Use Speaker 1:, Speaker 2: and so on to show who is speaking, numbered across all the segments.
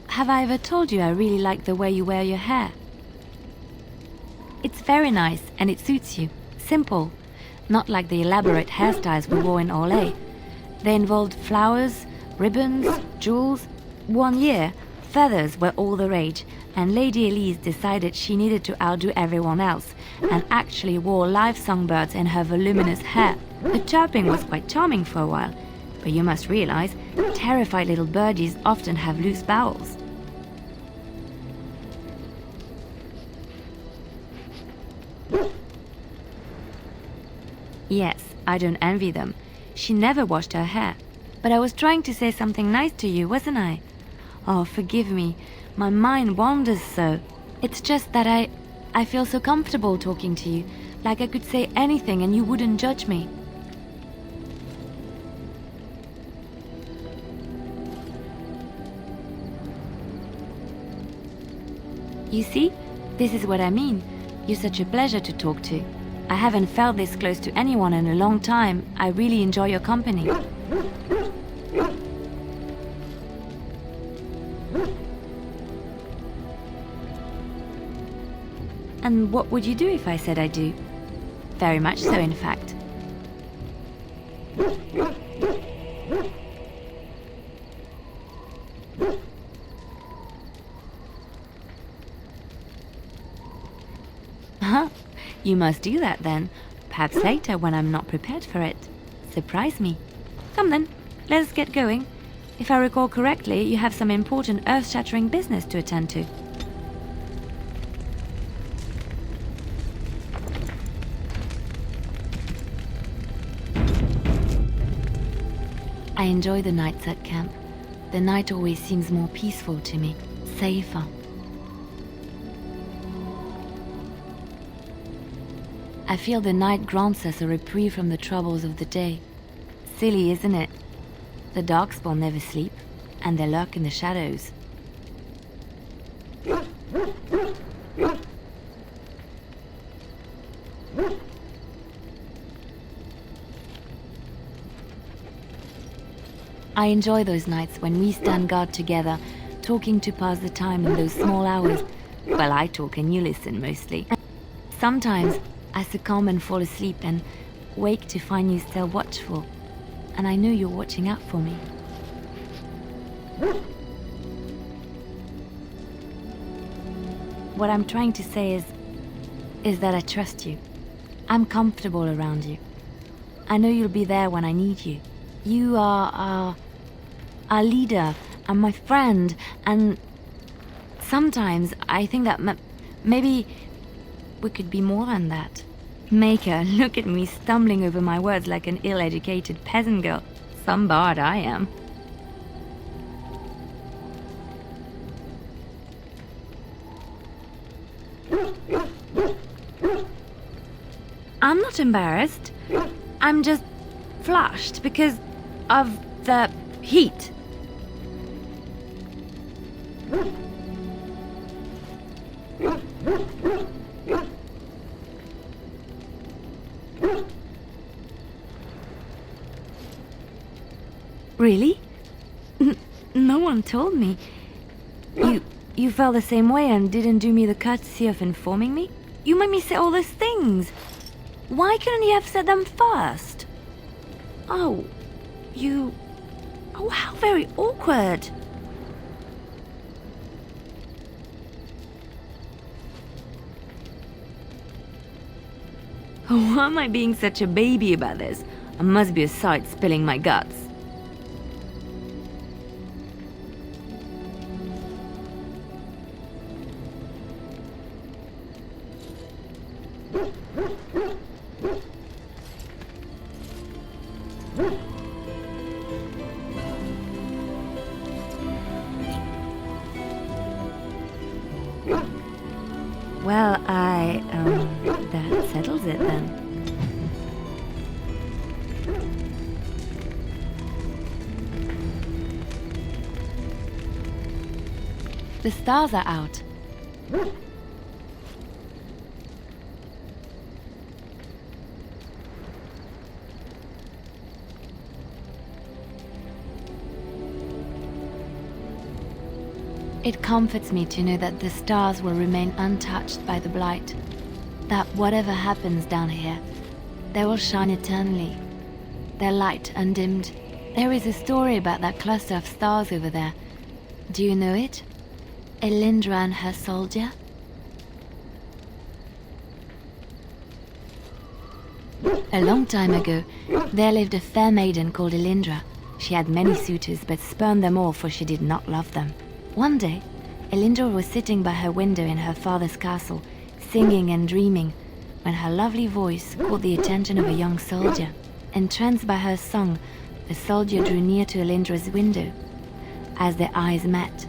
Speaker 1: Have I ever told you I really like the way you wear your hair? It's very nice and it suits you. Simple. Not like the elaborate hairstyles we wore in Orlais. They involved flowers, ribbons, jewels. 1 year, feathers were all the rage, and Lady Elise decided she needed to outdo everyone else and actually wore live songbirds in her voluminous hair. The chirping was quite charming for a while, but you must realize, terrified little birdies often have loose bowels. Yes, I don't envy them. She never washed her hair. But I was trying to say something nice to you, wasn't I? Oh, forgive me. My mind wanders so. It's just that I feel so comfortable talking to you, like I could say anything and you wouldn't judge me. You see, this is what I mean. You're such a pleasure to talk to. I haven't felt this close to anyone in a long time. I really enjoy your company. And what would you do if I said I do? Very much so, in fact. Huh? You must do that then. Perhaps later when I'm not prepared for it. Surprise me. Come then, let us get going. If I recall correctly, you have some important earth-shattering business to attend to. I enjoy the nights at camp. The night always seems more peaceful to me, safer. I feel the night grants us a reprieve from the troubles of the day. Silly, isn't it? The darkspawn never sleep, and they lurk in the shadows. I enjoy those nights when we stand guard together, talking to pass the time in those small hours. Well, I talk and you listen mostly. Sometimes I succumb and fall asleep and wake to find you still watchful. And I know you're watching out for me. What I'm trying to say is that I trust you. I'm comfortable around you. I know you'll be there when I need you. You are our leader and my friend, and sometimes I think that maybe we could be more than that. Maker, look at me stumbling over my words like an ill-educated peasant girl. Some bard I am. I'm not embarrassed. I'm just flushed because of the heat. Really? No one told me. You felt the same way and didn't do me the courtesy of informing me? You made me say all those things. Why couldn't you have said them first? Oh, how very awkward. Why am I being such a baby about this? I must be a sight spilling my guts. Well, that settles it then. The stars are out. It comforts me to know that the stars will remain untouched by the blight, that whatever happens down here, they will shine eternally, their light undimmed. There is a story about that cluster of stars over there. Do you know it? Elindra and her soldier? A long time ago, there lived a fair maiden called Elindra. She had many suitors, but spurned them all, for she did not love them. One day, Elindra was sitting by her window in her father's castle, singing and dreaming, when her lovely voice caught the attention of a young soldier. Entranced by her song, the soldier drew near to Elindra's window. As their eyes met,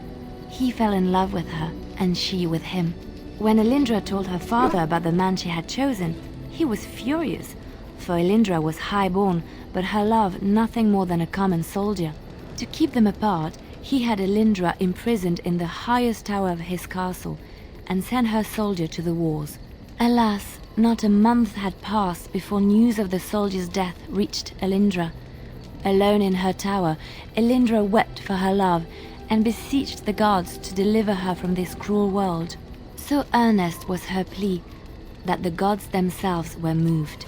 Speaker 1: he fell in love with her, and she with him. When Elindra told her father about the man she had chosen, he was furious, for Elindra was high-born, but her love nothing more than a common soldier. To keep them apart, he had Elindra imprisoned in the highest tower of his castle, and sent her soldier to the wars. Alas, not a month had passed before news of the soldier's death reached Elindra. Alone in her tower, Elindra wept for her love, and beseeched the gods to deliver her from this cruel world. So earnest was her plea that the gods themselves were moved.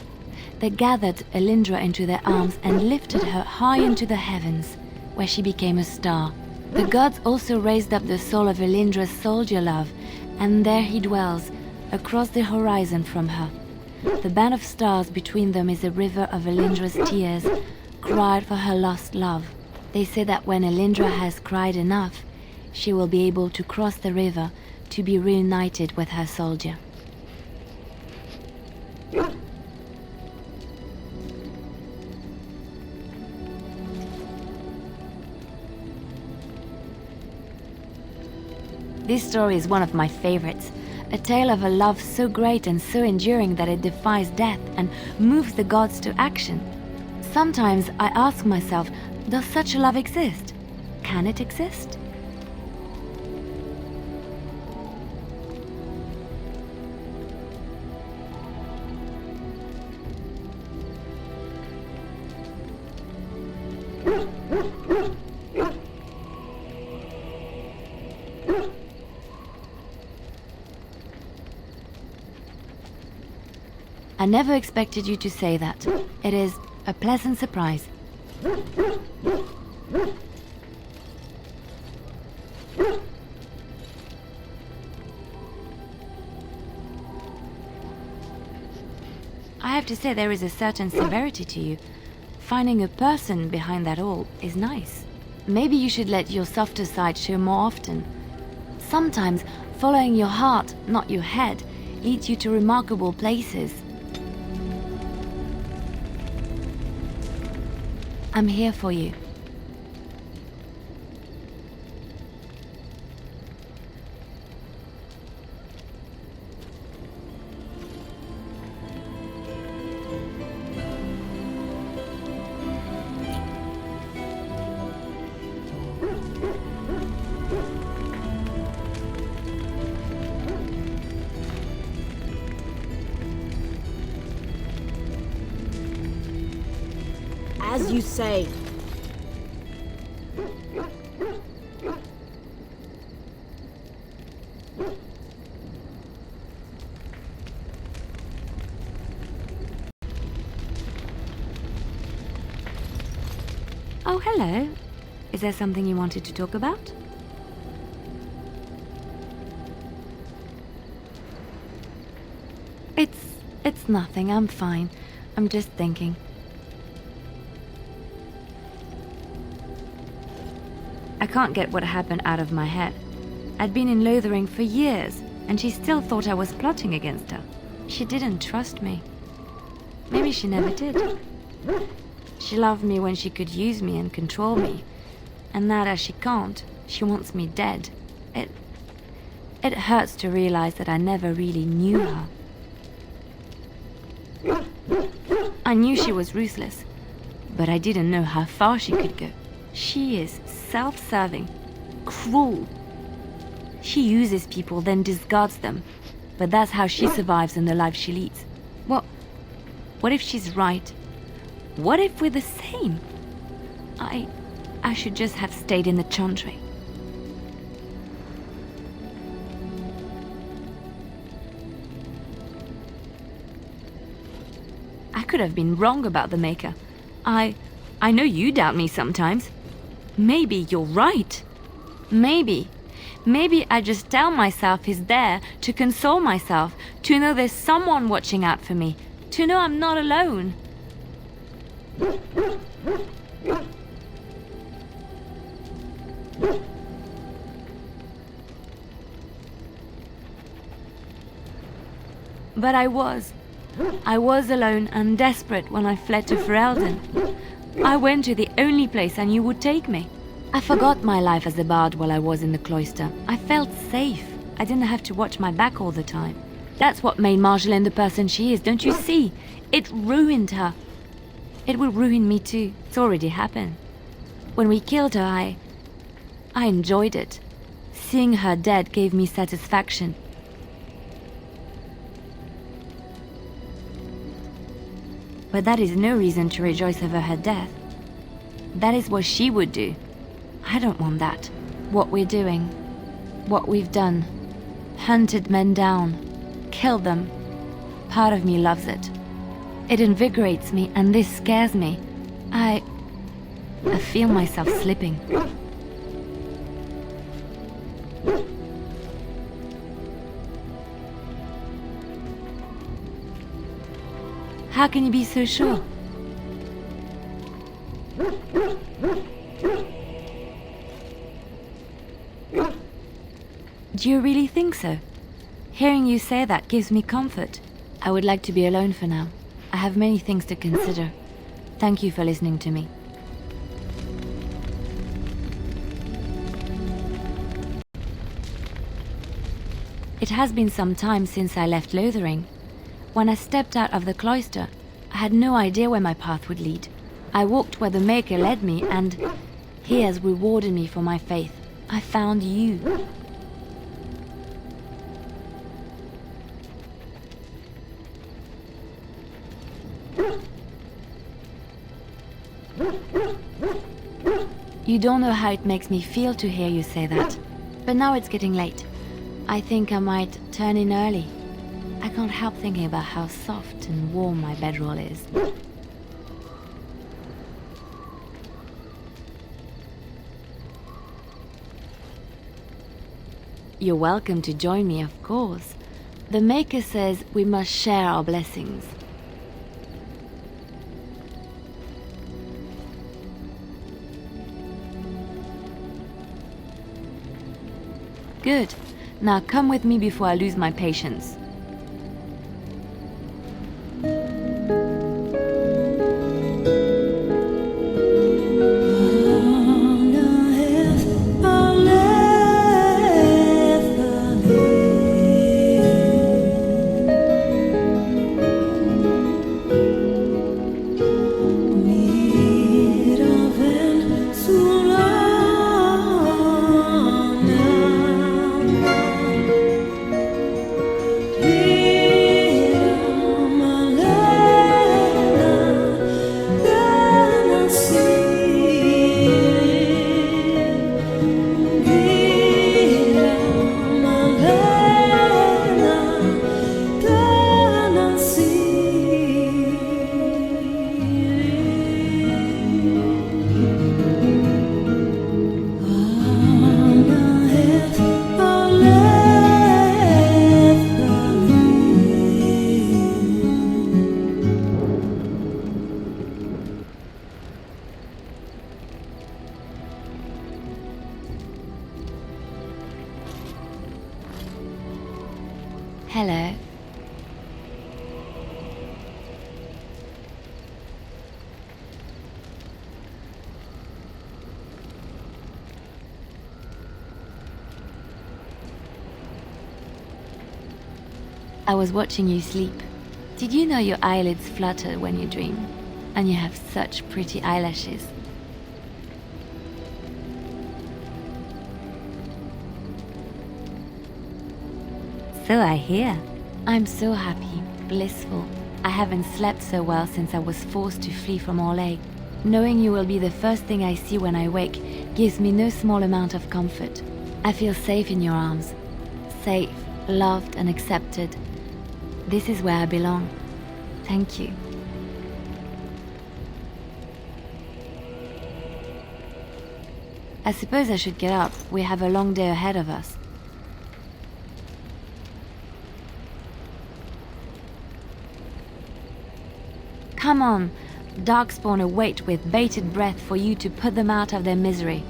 Speaker 1: They gathered Elindra into their arms and lifted her high into the heavens, where she became a star. The gods also raised up the soul of Elindra's soldier love, and there he dwells, across the horizon from her. The band of stars between them is a river of Elindra's tears, cried for her lost love. They say that when Elindra has cried enough, she will be able to cross the river to be reunited with her soldier. This story is one of my favorites, a tale of a love so great and so enduring that it defies death and moves the gods to action. Sometimes I ask myself, does such a love exist? Can it exist? I never expected you to say that. It is a pleasant surprise. I have to say there is a certain severity to you. Finding a person behind that all is nice. Maybe you should let your softer side show more often. Sometimes following your heart, not your head, leads you to remarkable places. I'm here for you.
Speaker 2: As you say.
Speaker 1: Oh, hello. Is there something you wanted to talk about? It's nothing. I'm fine. I'm just thinking. I can't get what happened out of my head. I'd been in Lothering for years, and she still thought I was plotting against her. She didn't trust me. Maybe she never did. She loved me when she could use me and control me. And now that she can't, she wants me dead. It hurts to realize that I never really knew her. I knew she was ruthless, but I didn't know how far she could go. She is self-serving, cruel. She uses people, then discards them. But that's how she survives in the life she leads. What if she's right? What if we're the same? I should just have stayed in the Chantry. could have been wrong about the Maker. I know you doubt me sometimes. Maybe you're right. Maybe I just tell myself he's there to console myself, to know there's someone watching out for me, to know I'm not alone. But I was alone and desperate when I fled to Ferelden. I went to the only place I knew would take me. I forgot my life as a bard while I was in the cloister. I felt safe. I didn't have to watch my back all the time. That's what made Marjolaine the person she is, don't you see? It ruined her. It will ruin me too. It's already happened. When we killed her, I enjoyed it. Seeing her dead gave me satisfaction. But that is no reason to rejoice over her death. That is what she would do. I don't want that. What we're doing, what we've done, hunted men down, killed them. Part of me loves it. It invigorates me, and this scares me. I feel myself slipping. How can you be so sure? Do you really think so? Hearing you say that gives me comfort. I would like to be alone for now. I have many things to consider. Thank you for listening to me. It has been some time since I left Lothering. When I stepped out of the cloister, I had no idea where my path would lead. I walked where the Maker led me, and he has rewarded me for my faith. I found you. You don't know how it makes me feel to hear you say that. But now it's getting late. I think I might turn in early. I can't help thinking about how soft and warm my bedroll is. You're welcome to join me, of course. The Maker says we must share our blessings. Good. Now come with me before I lose my patience. Hello. I was watching you sleep. Did you know your eyelids flutter when you dream? And you have such pretty eyelashes. So I hear. I'm so happy, blissful. I haven't slept so well since I was forced to flee from Orlais. Knowing you will be the first thing I see when I wake gives me no small amount of comfort. I feel safe in your arms. Safe, loved and accepted. This is where I belong. Thank you. I suppose I should get up. We have a long day ahead of us. Come on! Darkspawn await with bated breath for you to put them out of their misery.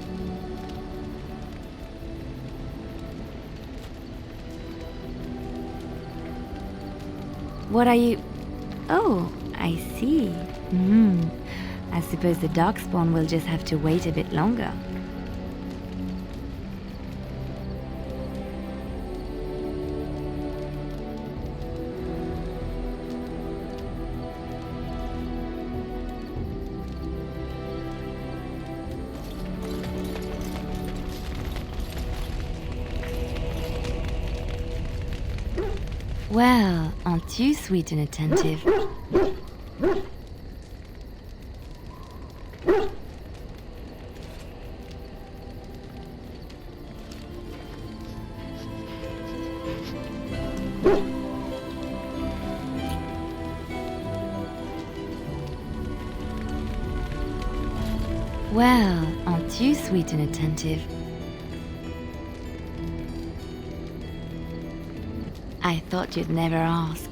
Speaker 1: What are you... Oh, I see. I suppose the Darkspawn will just have to wait a bit longer. Well, aren't you sweet and attentive? Well, aren't you sweet and attentive? I thought you'd never ask.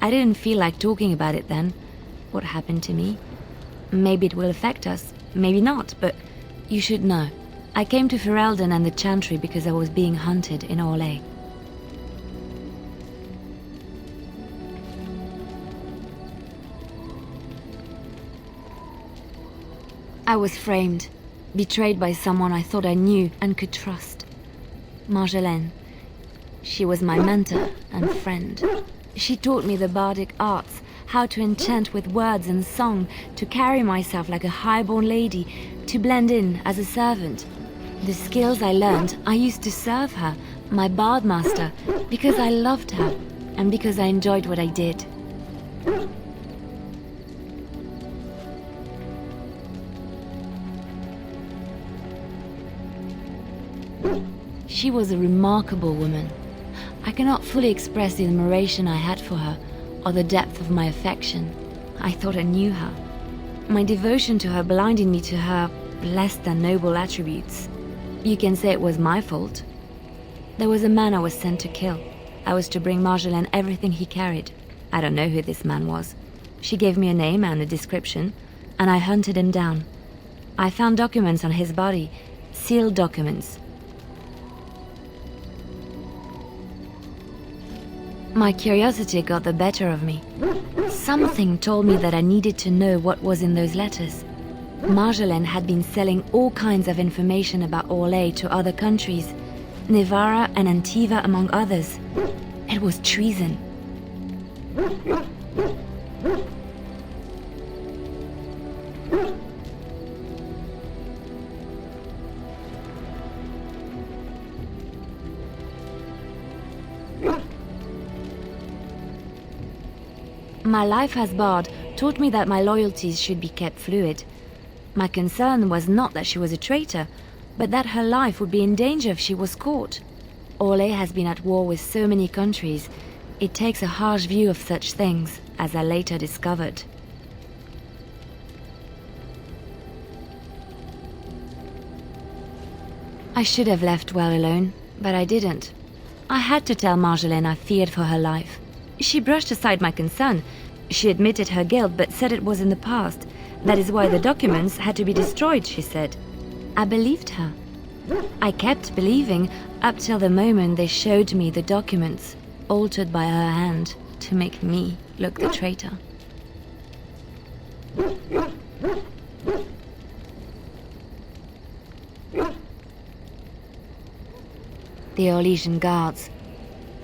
Speaker 1: I didn't feel like talking about it then, what happened to me. Maybe it will affect us, maybe not, but you should know. I came to Ferelden and the Chantry because I was being hunted in Orlais. I was framed, betrayed by someone I thought I knew and could trust. Marjolaine. She was my mentor and friend. She taught me the bardic arts, how to enchant with words and song, to carry myself like a highborn lady, to blend in as a servant. The skills I learned, I used to serve her, my bard master, because I loved her, and because I enjoyed what I did. She was a remarkable woman. I cannot fully express the admiration I had for her, or the depth of my affection. I thought I knew her. My devotion to her blinded me to her less than noble attributes. You can say it was my fault. There was a man I was sent to kill. I was to bring Marjolaine everything he carried. I don't know who this man was. She gave me a name and a description, and I hunted him down. I found documents on his body, sealed documents. My curiosity got the better of me. Something told me that I needed to know what was in those letters. Marjolaine had been selling all kinds of information about Orlais to other countries, Nevarra and Antiva among others. It was treason. My life as bard taught me that my loyalties should be kept fluid. My concern was not that she was a traitor, but that her life would be in danger if she was caught. Orle has been at war with so many countries. It takes a harsh view of such things, as I later discovered. I should have left well alone, but I didn't. I had to tell Marjolaine I feared for her life. She brushed aside my concern. She admitted her guilt, but said it was in the past. That is why the documents had to be destroyed, she said. I believed her. I kept believing up till the moment they showed me the documents, altered by her hand, to make me look the traitor. The Orlesian guards,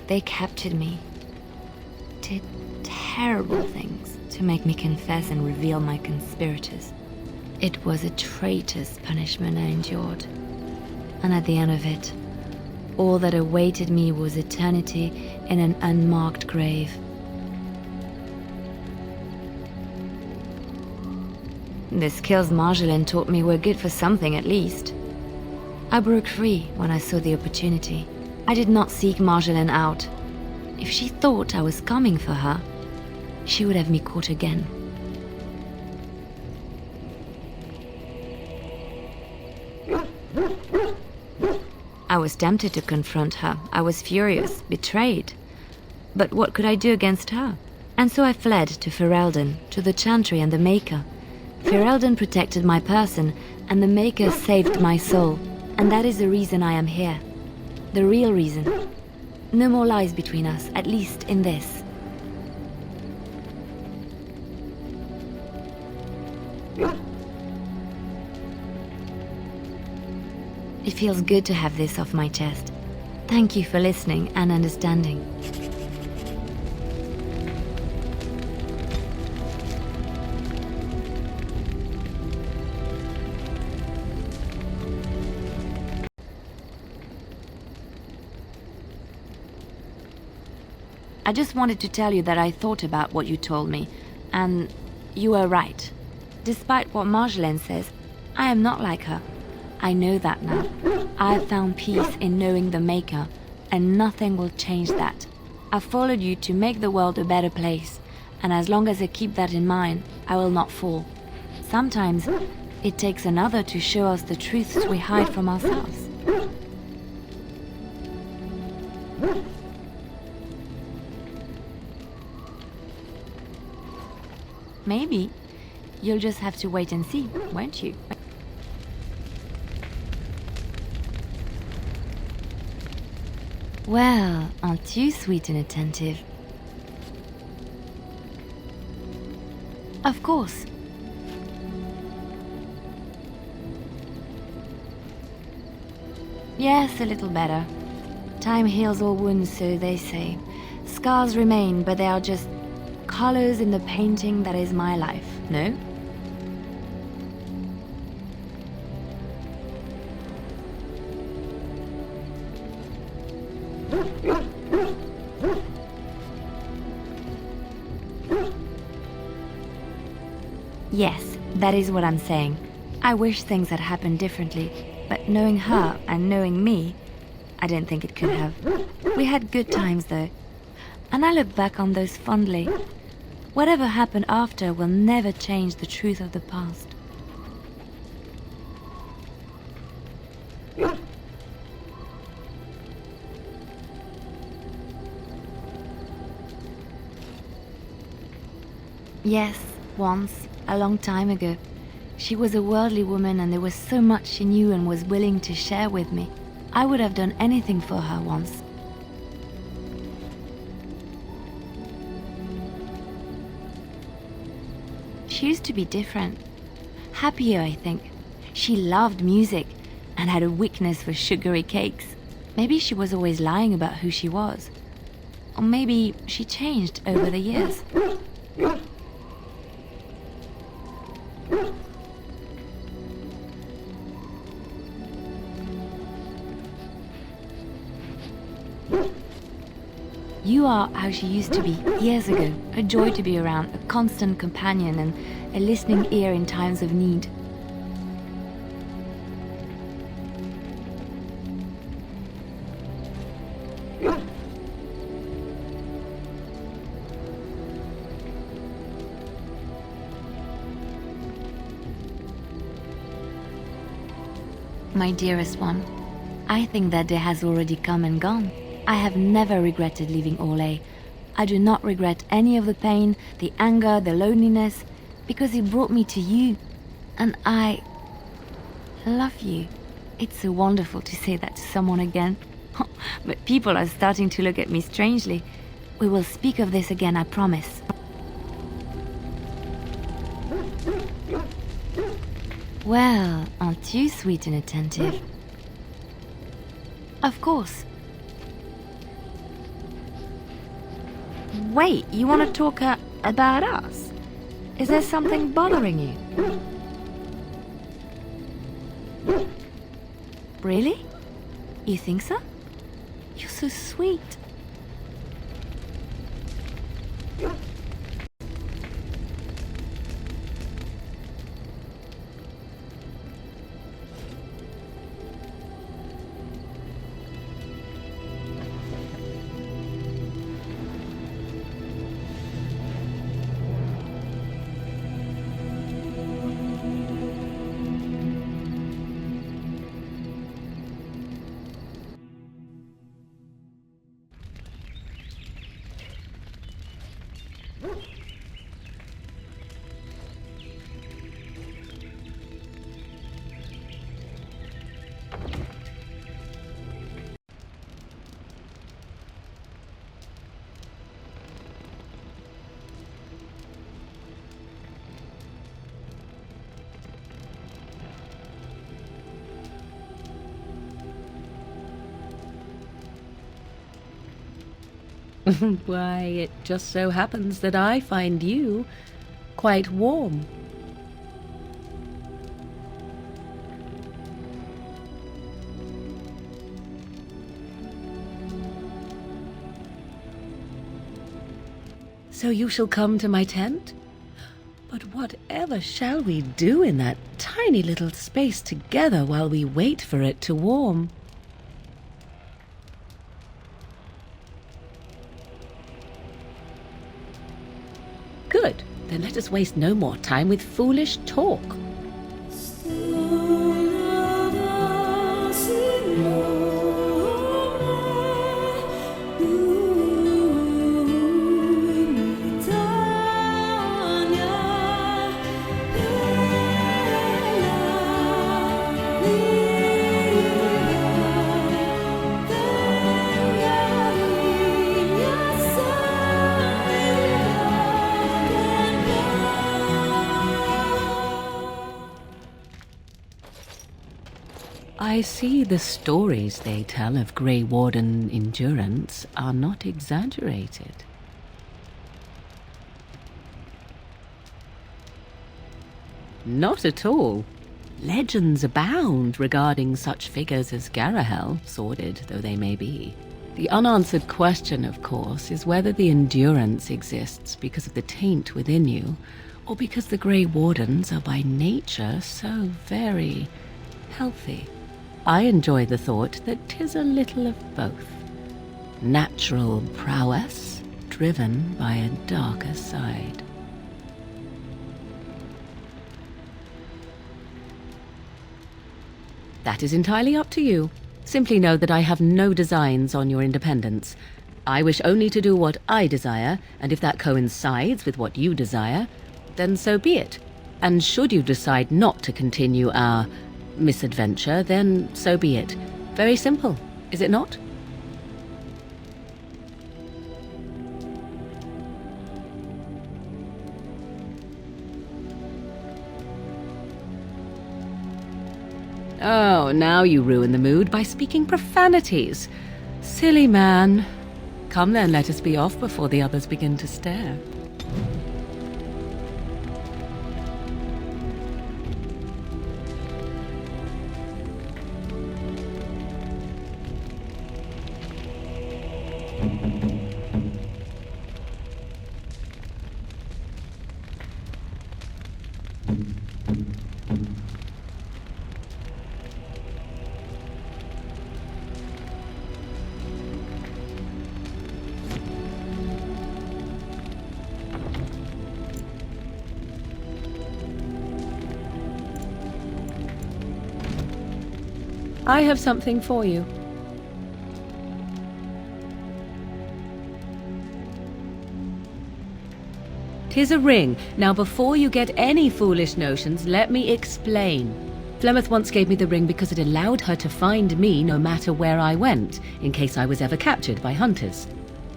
Speaker 1: they captured me, did terrible things to make me confess and reveal my conspirators. It was a traitor's punishment I endured, and at the end of it, all that awaited me was eternity in an unmarked grave. The skills Marjolaine taught me were good for something at least. I broke free when I saw the opportunity. I did not seek Marjolaine out. If she thought I was coming for her, she would have me caught again. I was tempted to confront her. I was furious, betrayed. But what could I do against her? And so I fled to Ferelden, to the Chantry and the Maker. Ferelden protected my person, and the Maker saved my soul. And that is the reason I am here. The real reason. No more lies between us, at least in this. It feels good to have this off my chest. Thank you for listening and understanding. I just wanted to tell you that I thought about what you told me, and you were right. Despite what Marjolaine says, I am not like her. I know that now. I have found peace in knowing the Maker, and nothing will change that. I followed you to make the world a better place, and as long as I keep that in mind, I will not fall. Sometimes, it takes another to show us the truths we hide from ourselves. Maybe you'll just have to wait and see, won't you? Well, aren't you sweet and attentive? Of course. Yes, a little better. Time heals all wounds, so they say. Scars remain, but they are just colors in the painting that is my life, no? Yes, that is what I'm saying. I wish things had happened differently, but knowing her and knowing me, I don't think it could have. We had good times though, and I look back on those fondly. Whatever happened after will never change the truth of the past. Yes, once, a long time ago. She was a worldly woman and there was so much she knew and was willing to share with me. I would have done anything for her once. She used to be different. Happier, I think. She loved music and had a weakness for sugary cakes. Maybe she was always lying about who she was. Or maybe she changed over the years. You are how she used to be years ago, a joy to be around, a constant companion and a listening ear in times of need. My dearest one, I think that day has already come and gone. I have never regretted leaving Orlais. I do not regret any of the pain, the anger, the loneliness, because it brought me to you. And I love you. It's so wonderful to say that to someone again. But people are starting to look at me strangely. We will speak of this again, I promise. Well, aren't you sweet and attentive? Of course. Wait, you want to talk about us? Is there something bothering you? Really? You think so? You're so sweet.
Speaker 2: Why, it just so happens that I find you quite warm. So you shall come to my tent? But whatever shall we do in that tiny little space together while we wait for it to warm? Good. Then let us waste no more time with foolish talk. I see the stories they tell of Grey Warden endurance are not exaggerated. Not at all. Legends abound regarding such figures as Garahel, sordid though they may be. The unanswered question, of course, is whether the endurance exists because of the taint within you, or because the Grey Wardens are by nature so very healthy. I enjoy the thought that 'tis a little of both. Natural prowess driven by a darker side. That is entirely up to you. Simply know that I have no designs on your independence. I wish only to do what I desire, and if that coincides with what you desire, then so be it. And should you decide not to continue our misadventure, then so be it. Very simple, is it not? Oh, now you ruin the mood by speaking profanities. Silly man. Come then, let us be off before the others begin to stare. I have something for you. "'Tis a ring. Now before you get any foolish notions, let me explain. Flemeth once gave me the ring because it allowed her to find me no matter where I went, in case I was ever captured by hunters.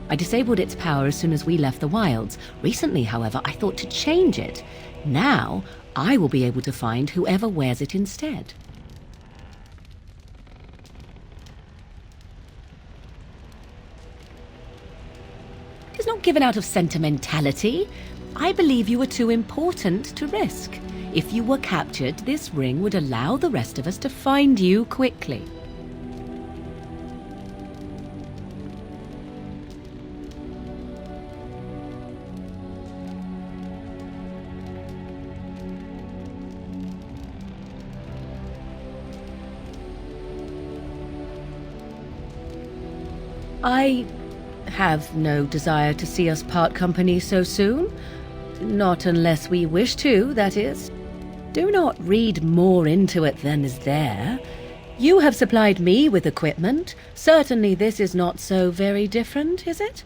Speaker 2: I disabled its power as soon as we left the wilds. Recently, however, I thought to change it. Now, I will be able to find whoever wears it instead." "It is not given out of sentimentality. I believe you are too important to risk. If you were captured, this ring would allow the rest of us to find you quickly." "I have no desire to see us part company so soon. Not unless we wish to, that is. Do not read more into it than is there. You have supplied me with equipment. Certainly this is not so very different, is it?"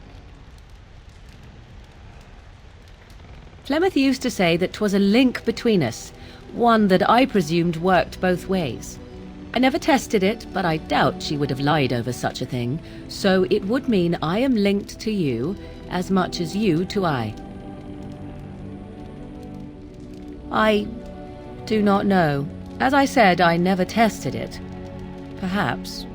Speaker 2: Flemeth used to say that 'twas a link between us, one that I presumed worked both ways. I never tested it, but I doubt she would have lied over such a thing, so it would mean I am linked to you as much as you to I. I do not know. As I said, I never tested it. Perhaps.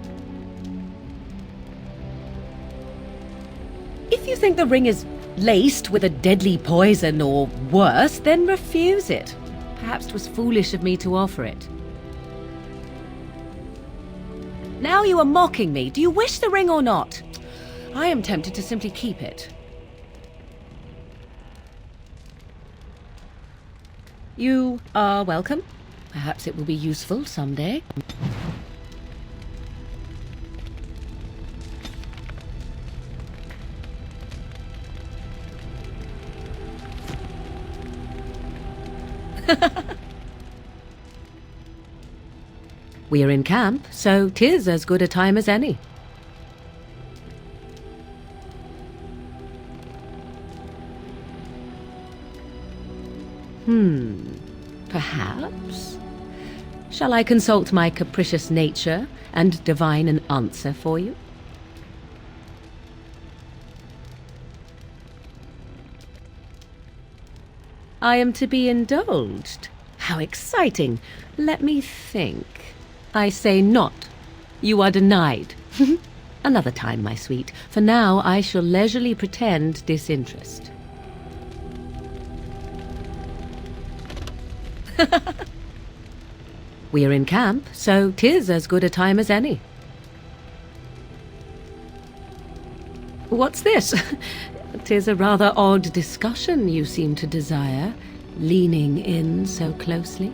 Speaker 2: If you think the ring is laced with a deadly poison or worse, then refuse it. Perhaps 'twas foolish of me to offer it. Now you are mocking me. Do you wish the ring or not? I am tempted to simply keep it. You are welcome. Perhaps it will be useful someday. We are in camp, so 'tis as good a time as any. Perhaps. Shall I consult my capricious nature and divine an answer for you? I am to be indulged. How exciting. Let me think. I say not. You are denied. Another time, my sweet. For now, I shall leisurely pretend disinterest. We are in camp, so 'tis as good a time as any. What's this? 'Tis a rather odd discussion you seem to desire, leaning in so closely.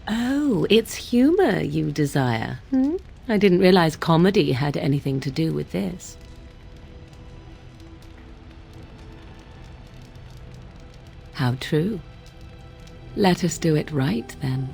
Speaker 2: Oh, it's humor you desire. I didn't realize comedy had anything to do with this. How true. Let us do it right, then.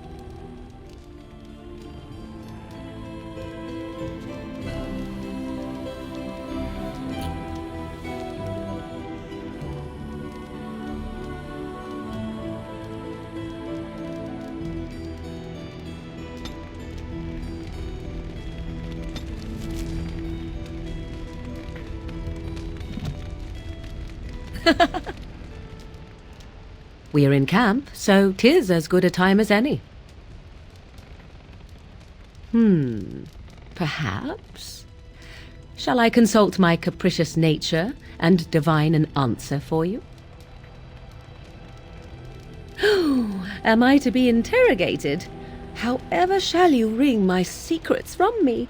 Speaker 2: We are in camp, so 'tis as good a time as any. Perhaps. Shall I consult my capricious nature and divine an answer for you? Am I to be interrogated? However shall you wring my secrets from me?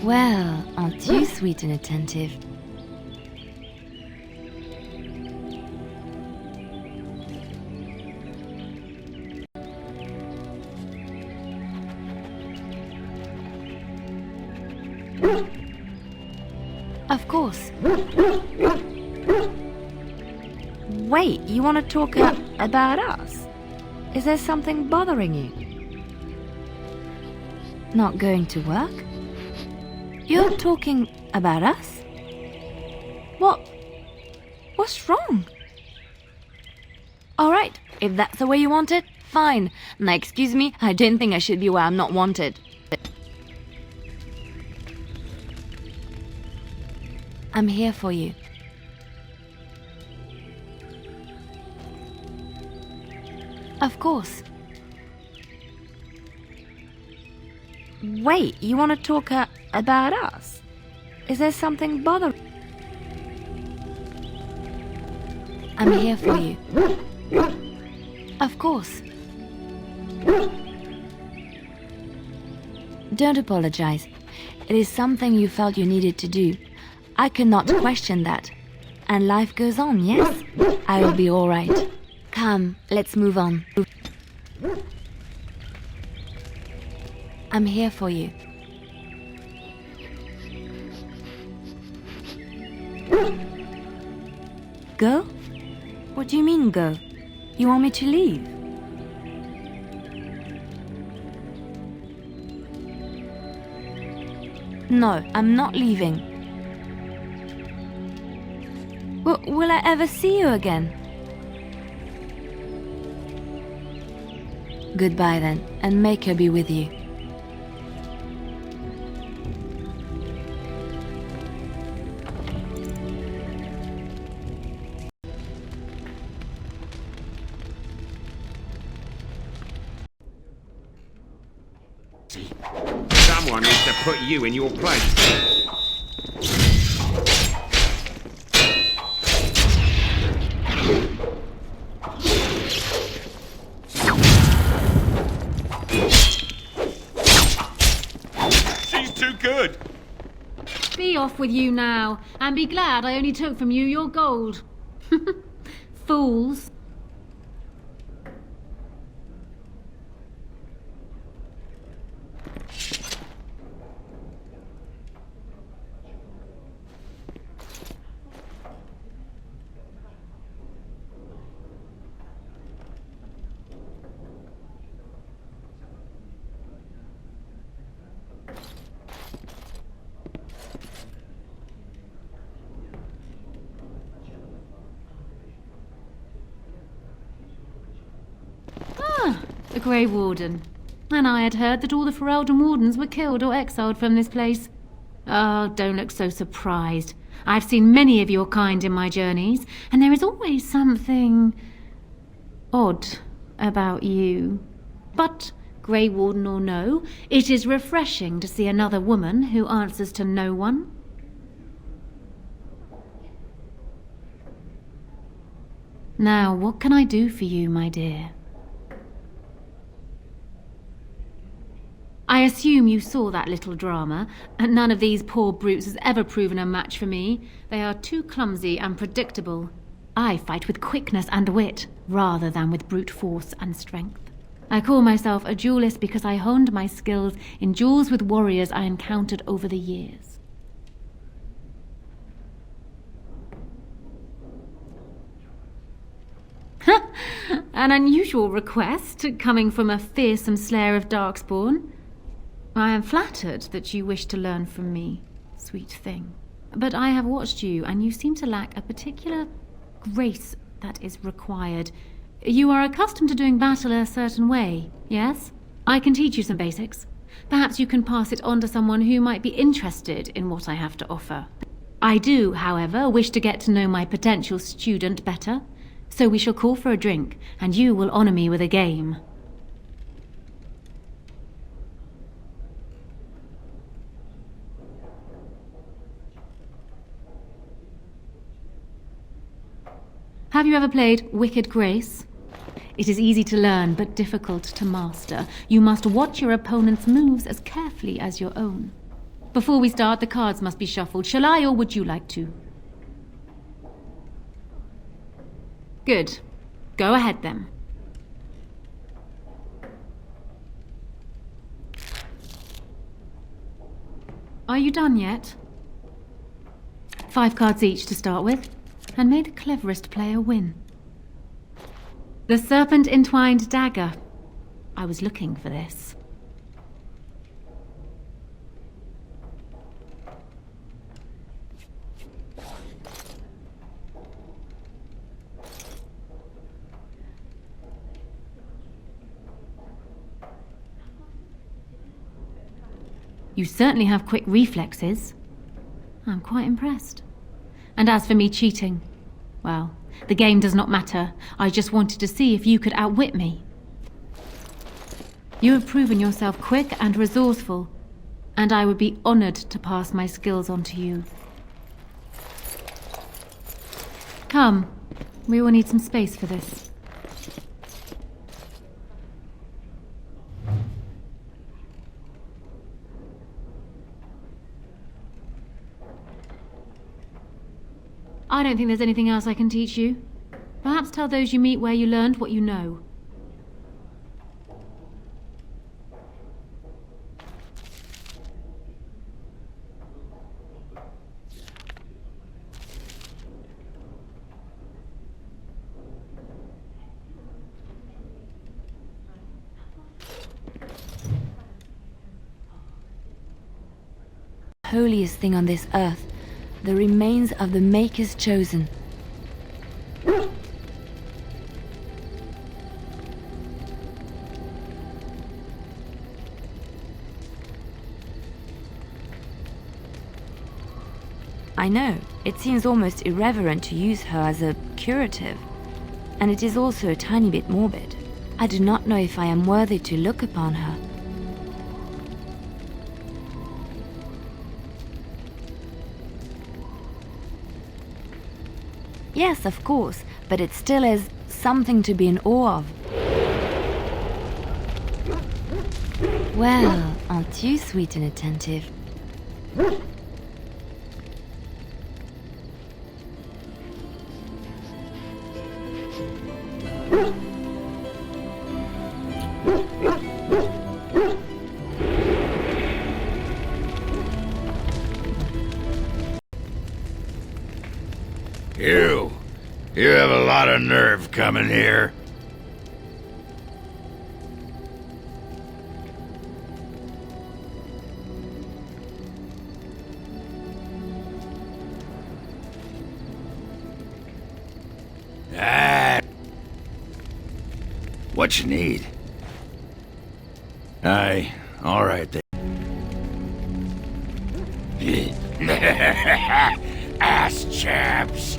Speaker 1: Well, aren't you sweet and attentive? Of course. Wait, you want to talk about us? Is there something bothering you? Not going to work? You're talking about us? What's wrong? Alright, if that's the way you want it, fine. Now excuse me, I don't think I should be where I'm not wanted. I'm here for you. Of course. Wait, you want to talk about us? Is there something bothering? I'm here for you. Of course. Don't apologize. It is something you felt you needed to do. I cannot question that. And life goes on, yes? I will be all right. Come, let's move on. I'm here for you. Go? What do you mean, go? You want me to leave? No, I'm not leaving. Will I ever see you again? Goodbye then, and make her be with you.
Speaker 3: Someone needs to put you in your place. She's too good.
Speaker 4: Be off with you now, and be glad I only took from you your gold. Fools. The Grey Warden. And I had heard that all the Ferelden Wardens were killed or exiled from this place. Oh, don't look so surprised. I've seen many of your kind in my journeys, and there is always something odd about you. But, Grey Warden or no, it is refreshing to see another woman who answers to no one. Now, what can I do for you, my dear? I assume you saw that little drama, and none of these poor brutes has ever proven a match for me. They are too clumsy and predictable. I fight with quickness and wit, rather than with brute force and strength. I call myself a duelist because I honed my skills in duels with warriors I encountered over the years. An unusual request, coming from a fearsome slayer of Darkspawn. I am flattered that you wish to learn from me, sweet thing. But I have watched you, and you seem to lack a particular grace that is required. You are accustomed to doing battle a certain way, yes? I can teach you some basics. Perhaps you can pass it on to someone who might be interested in what I have to offer. I do, however, wish to get to know my potential student better, so we shall call for a drink, and you will honor me with a game. Have you ever played Wicked Grace? It is easy to learn, but difficult to master. You must watch your opponent's moves as carefully as your own. Before we start, the cards must be shuffled. Shall I, or would you like to? Good. Go ahead then. Are you done yet? 5 cards each to start with, and may the cleverest player win. The Serpent Entwined Dagger. I was looking for this. You certainly have quick reflexes. I'm quite impressed. And as for me cheating, well, the game does not matter. I just wanted to see if you could outwit me. You have proven yourself quick and resourceful, and I would be honored to pass my skills on to you. Come, we will need some space for this. I don't think there's anything else I can teach you. Perhaps tell those you meet where you learned what you know.
Speaker 1: Holiest thing on this earth, the remains of the Maker's chosen. I know, it seems almost irreverent to use her as a curative, and it is also a tiny bit morbid. I do not know if I am worthy to look upon her. Yes, of course, but it still is something to be in awe of. Well, aren't you sweet and attentive?
Speaker 5: You have a lot of nerve coming here. What you need? Aye, all right then. Ass chaps.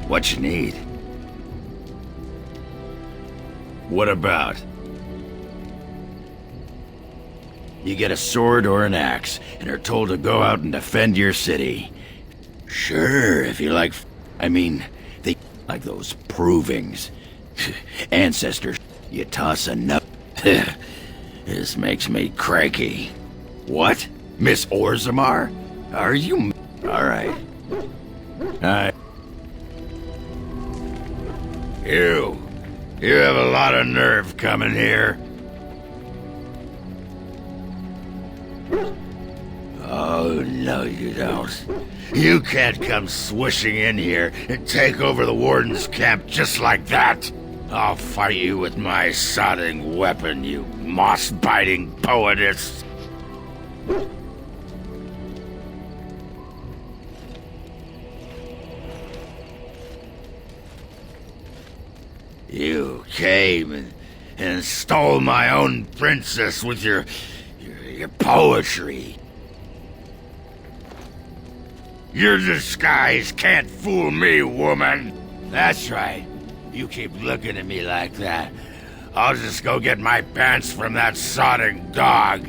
Speaker 5: What you need? What about? You get a sword or an axe, and are told to go out and defend your city. Sure, if you like. I mean, they like those provings. Ancestors, you toss a nut. This makes me cranky. What? Miss Orzammar? Are you... Alright. You have a lot of nerve coming here. Oh, no you don't. You can't come swishing in here and take over the Warden's camp just like that. I'll fight you with my sodding weapon, you moss-biting poetess. You came and stole my own princess with your poetry. Your disguise can't fool me, woman. That's right. You keep looking at me like that, I'll just go get my pants from that sodding dog.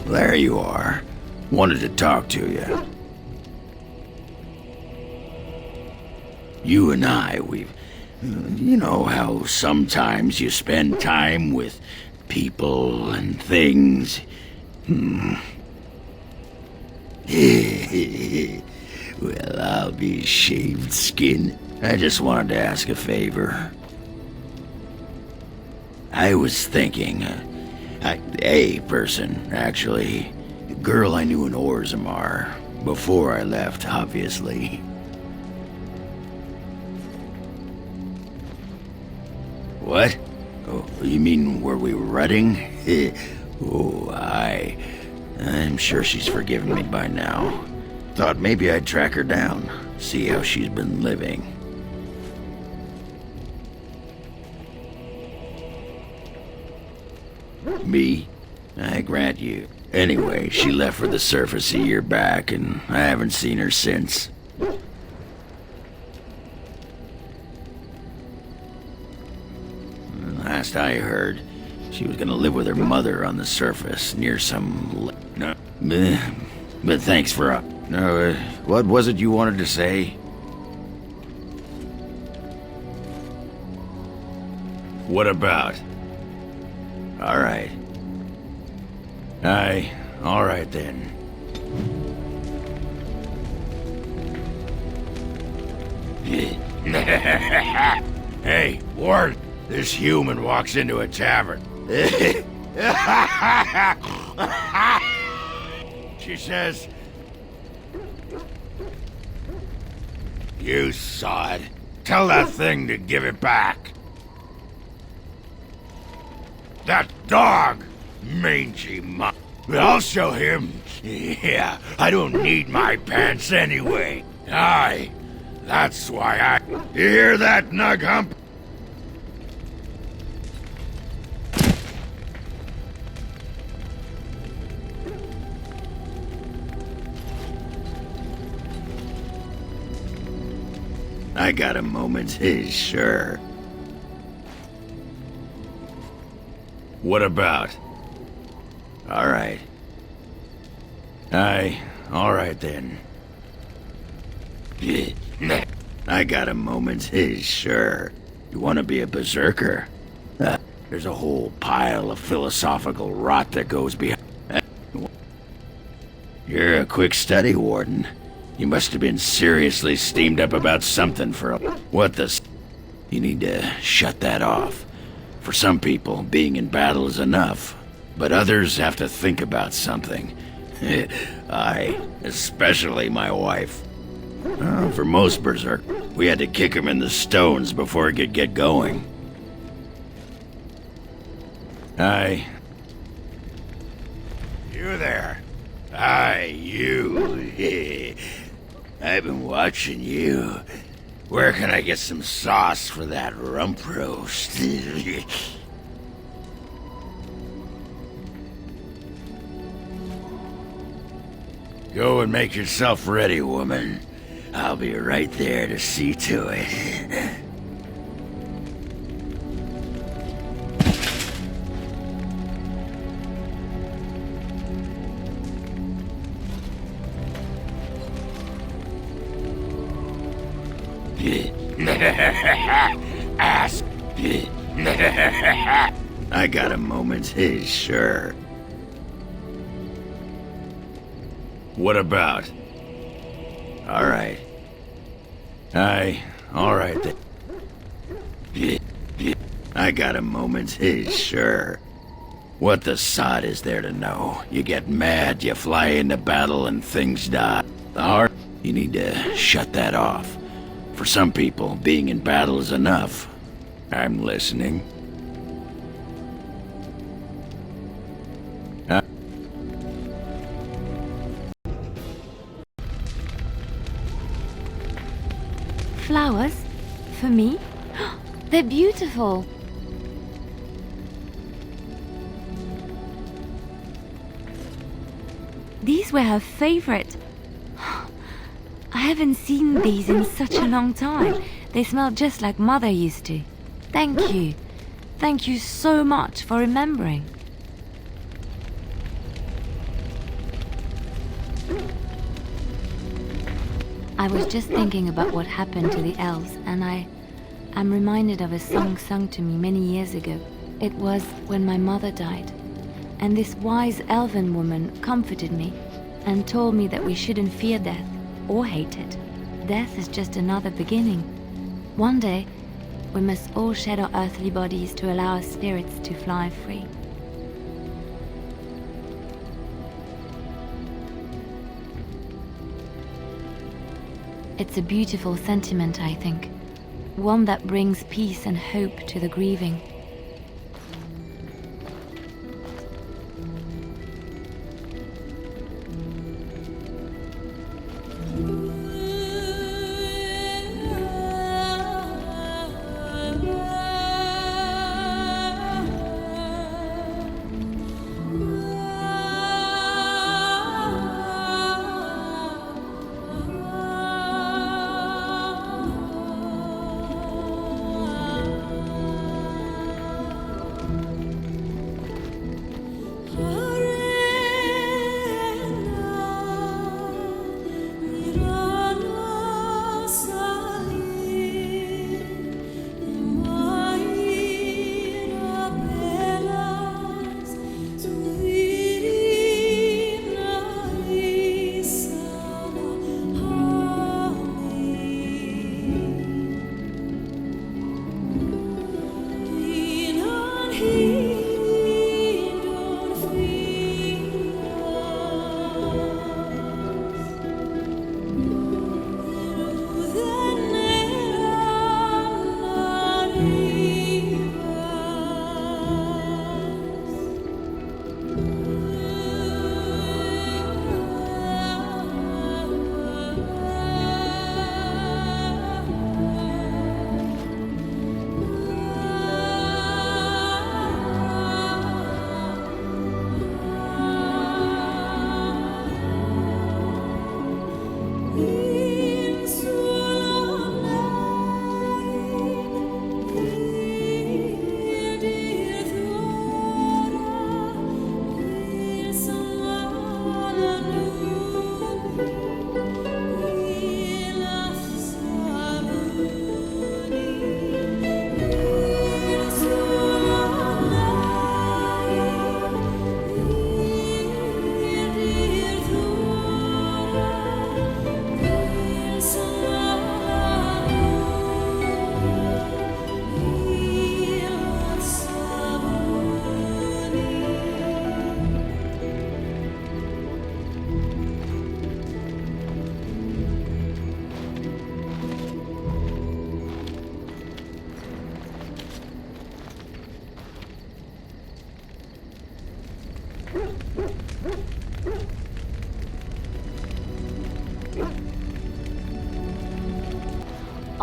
Speaker 5: There you are. Wanted to talk to you. You and I, you know how sometimes you spend time with people and things. Well, I'll be shaved skin. I just wanted to ask a favor. I was thinking, a person, actually. A girl I knew in Orzammar. Before I left, obviously. What? Oh, you mean where we were running? Oh, I'm sure she's forgiven me by now. Thought maybe I'd track her down, see how she's been living. Me? I grant you. Anyway, she left for the surface a year back, and I haven't seen her since. Last I heard, she was gonna live with her mother on the surface, near some... No, but thanks for... what was it you wanted to say? What about? Alright. Alright then. Hey, Worden, this human walks into a tavern. She says... You saw it. Tell that thing to give it back. That dog! Mangy I'll show him. Yeah, I don't need my pants anyway. Aye, that's why I... You hear that, Nug Hump? I got a moment, sure. What about? Alright. Alright then. I got a moment, sure. You want to be a berserker? There's a whole pile of philosophical rot that goes behind. You're a quick study, Worden. You must have been seriously steamed up about something for a... What the... You need to shut that off. For some people, being in battle is enough. But others have to think about something. Especially my wife. For most berserk, we had to kick him in the stones before he could get going. You there. You. I've been watching you. Where can I get some sauce for that rump roast? Go and make yourself ready, woman. I'll be right there to see to it. Ass. I got a moment, sure. What about? Alright. Alright then. I got a moment, sure. What the sod is there to know? You get mad, you fly into battle, and things die. You need to shut that off. For some people, being in battle is enough. I'm listening.
Speaker 1: Flowers? For me? They're beautiful. These were her favorite. I haven't seen these in such a long time. They smell just like Mother used to. Thank you. Thank you so much for remembering. I was just thinking about what happened to the elves, and I'm reminded of a song sung to me many years ago. It was when my mother died, and this wise elven woman comforted me and told me that we shouldn't fear death or hate it. Death is just another beginning. One day, we must all shed our earthly bodies to allow our spirits to fly free. It's a beautiful sentiment, I think. One that brings peace and hope to the grieving.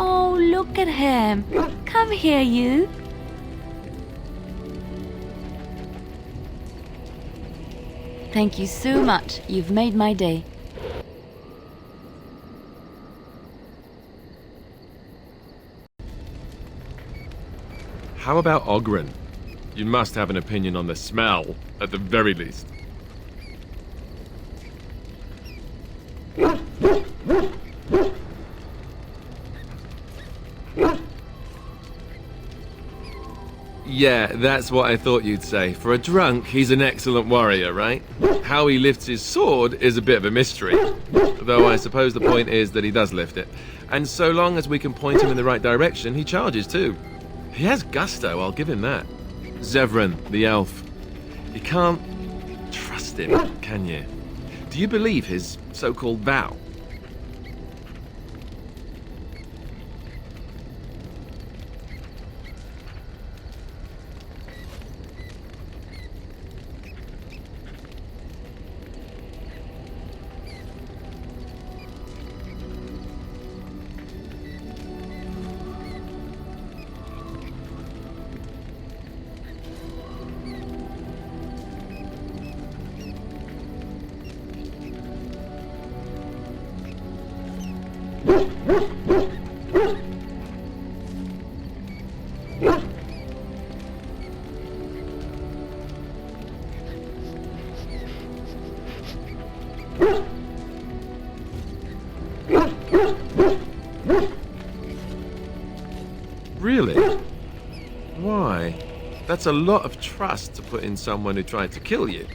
Speaker 1: Oh, look at him. Come here, you. Thank you so much. You've made my day.
Speaker 6: How about Ogren? You must have an opinion on the smell, at the very least. Yeah, that's what I thought you'd say. For a drunk, he's an excellent warrior, right? How he lifts his sword is a bit of a mystery. Though I suppose the point is that he does lift it. And so long as we can point him in the right direction, he charges too. He has gusto, I'll give him that. Zevran, the elf. You can't trust him, can you? Do you believe his so-called vow? Really? Why? That's a lot of trust to put in someone who tried to kill you.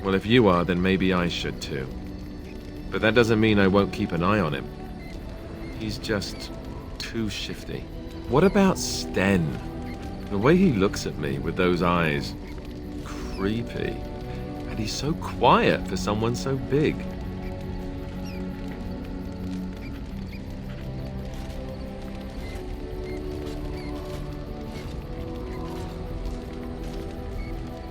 Speaker 6: Well, if you are, then maybe I should too. But that doesn't mean I won't keep an eye on him. He's just too shifty. What about Sten? The way he looks at me with those eyes. Creepy. And he's so quiet for someone so big.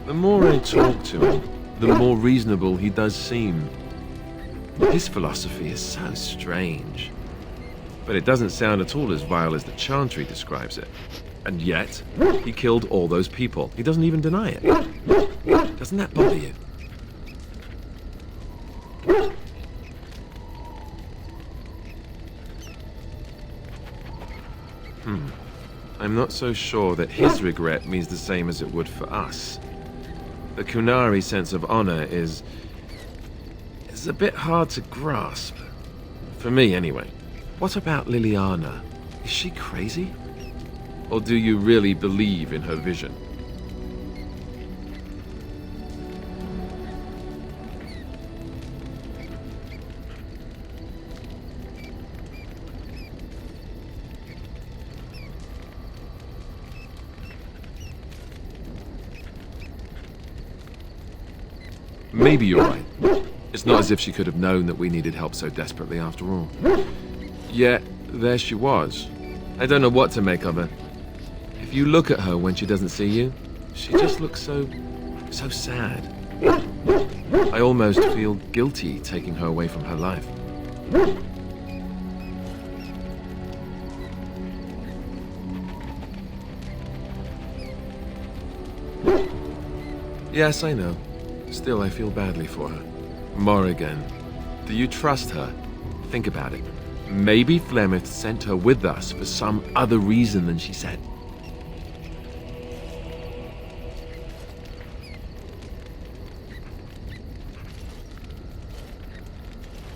Speaker 6: The more I talk to him, the more reasonable he does seem. His philosophy is so strange. But it doesn't sound at all as vile as the Chantry describes it. And yet, he killed all those people. He doesn't even deny it. Doesn't that bother you? I'm not so sure that his regret means the same as it would for us. The Kunari sense of honor is a bit hard to grasp. For me, anyway. What about Leliana? Is she crazy? Or do you really believe in her vision? Maybe you're right. It's not as if she could have known that we needed help so desperately after all. Yet, there she was. I don't know what to make of her. If you look at her when she doesn't see you, she just looks so sad. I almost feel guilty taking her away from her life. Yes, I know. Still, I feel badly for her. Morrigan, do you trust her? Think about it. Maybe Flemeth sent her with us for some other reason than she said.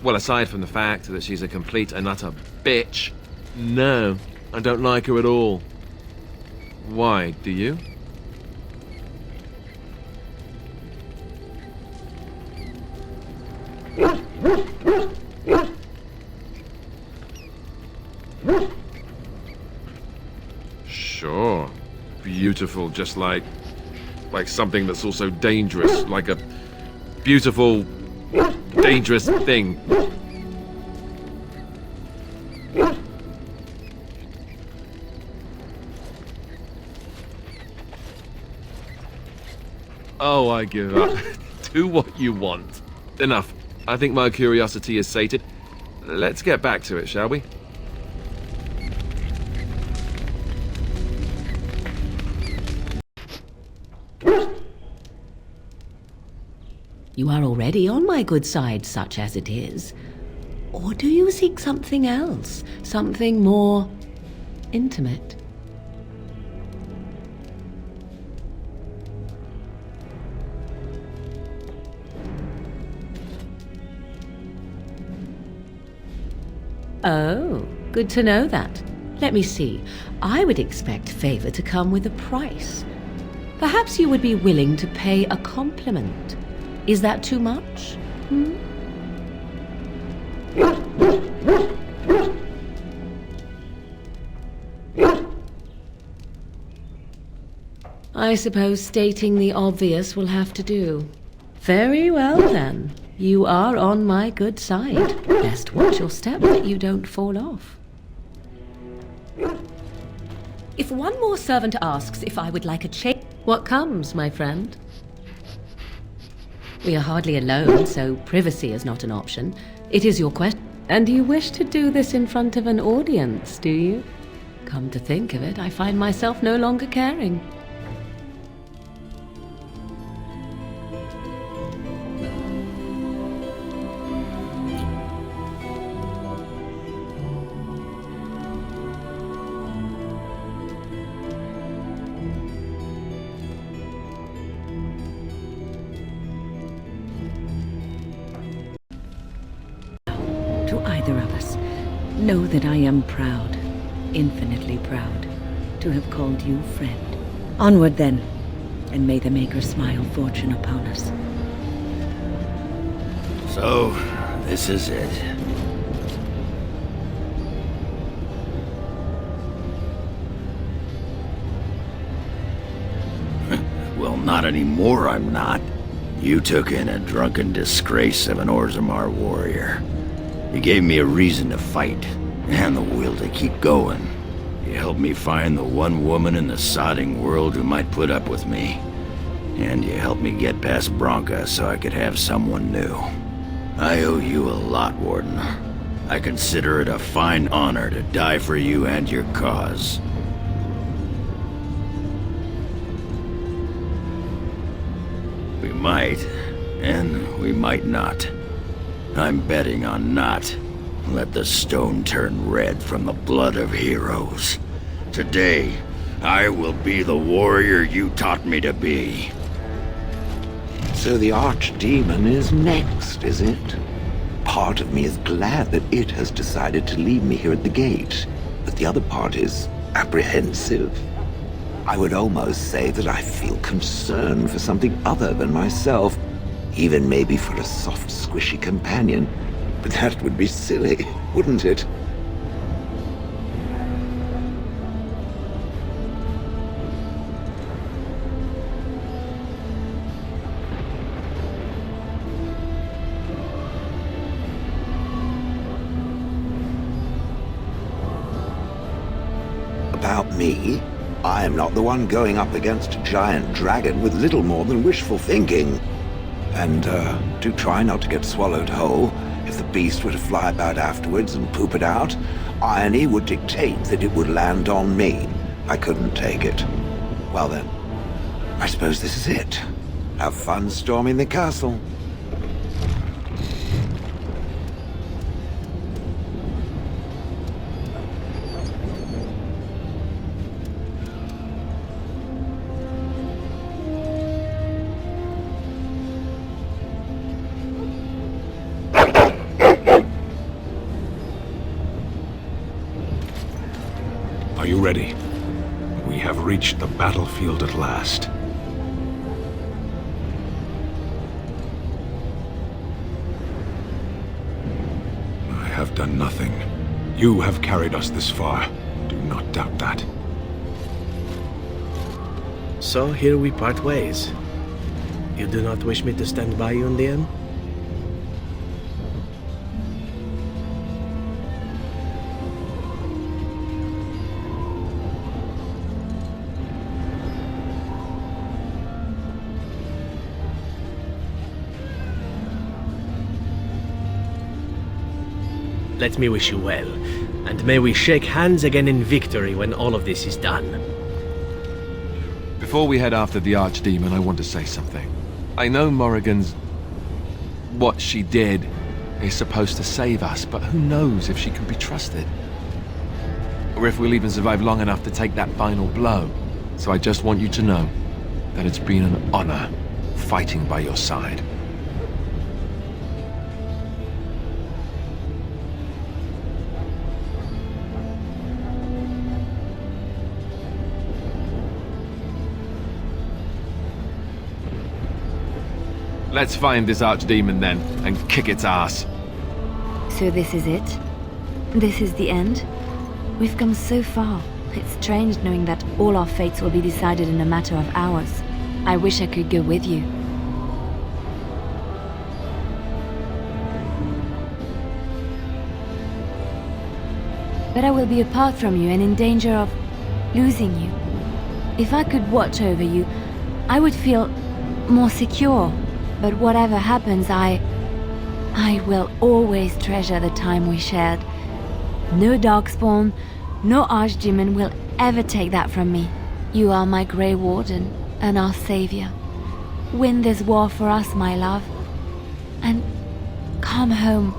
Speaker 6: Well, aside from the fact that she's a complete and utter bitch, no, I don't like her at all. Why, do you? Sure. Beautiful, just like something that's also dangerous, like a beautiful, dangerous thing. Oh, I give up. Do what you want. Enough. I think my curiosity is sated. Let's get back to it, shall we?
Speaker 2: You are already on my good side, such as it is. Or do you seek something else? Something more intimate? Oh, good to know that. Let me see. I would expect favor to come with a price. Perhaps you would be willing to pay a compliment. Is that too much? I suppose stating the obvious will have to do. Very well, then. You are on my good side. Best watch your step that you don't fall off. If one more servant asks if I would like a change, what comes, my friend? We are hardly alone, so privacy is not an option. It is your question. And you wish to do this in front of an audience, do you? Come to think of it, I find myself no longer caring. either of us, know that I am proud, infinitely proud, to have called you friend. Onward then, and may the Maker smile fortune upon us.
Speaker 5: So, this is it. Well, not anymore, I'm not. You took in a drunken disgrace of an Orzammar warrior. You gave me a reason to fight, and the will to keep going. You helped me find the one woman in the sodding world who might put up with me. And you helped me get past Bronca so I could have someone new. I owe you a lot, Warden. I consider it a fine honor to die for you and your cause. We might, and we might not. I'm betting on not. Let the stone turn red from the blood of heroes. Today, I will be the warrior you taught me to be.
Speaker 7: So the Archdemon is next, is it? Part of me is glad that it has decided to leave me here at the gate, but the other part is apprehensive. I would almost say that I feel concern for something other than myself, even maybe for a soft, squishy companion. But that would be silly, wouldn't it? About me? I am not the one going up against a giant dragon with little more than wishful thinking. And, do try not to get swallowed whole. If the beast were to fly about afterwards and poop it out, irony would dictate that it would land on me. I couldn't take it. Well then, I suppose this is it. Have fun storming the castle.
Speaker 8: Are you ready? We have reached the battlefield at last. I have done nothing. You have carried us this far. Do not doubt that.
Speaker 9: So here we part ways. You do not wish me to stand by you in the end? Let me wish you well, and may we shake hands again in victory when all of this is done.
Speaker 6: Before we head after the Archdemon, I want to say something. I know Morrigan's... what she did is supposed to save us, but who knows if she can be trusted? Or if we'll even survive long enough to take that final blow. So I just want you to know that it's been an honor fighting by your side. Let's find this Archdemon then, and kick its ass.
Speaker 1: So this is it? This is the end? We've come so far. It's strange knowing that all our fates will be decided in a matter of hours. I wish I could go with you. But I will be apart from you and in danger of losing you. If I could watch over you, I would feel more secure. But whatever happens, I will always treasure the time we shared. No Darkspawn, no Archdemon will ever take that from me. You are my Grey Warden and our savior. Win this war for us, my love, and come home.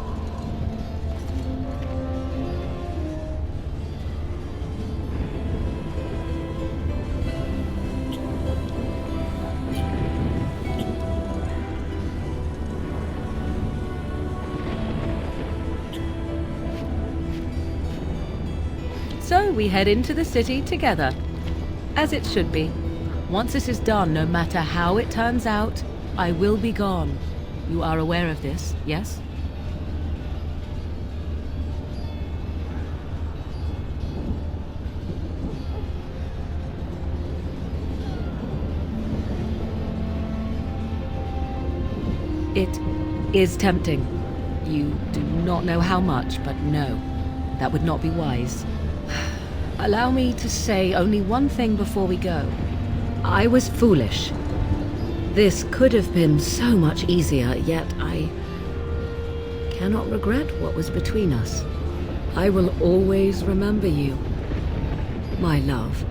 Speaker 2: So we head into the city together, as it should be. Once this is done, no matter how it turns out, I will be gone. You are aware of this, yes? It is tempting. You do not know how much, but no, that would not be wise. Allow me to say only one thing before we go. I was foolish. This could have been so much easier, yet I cannot regret what was between us. I will always remember you, my love.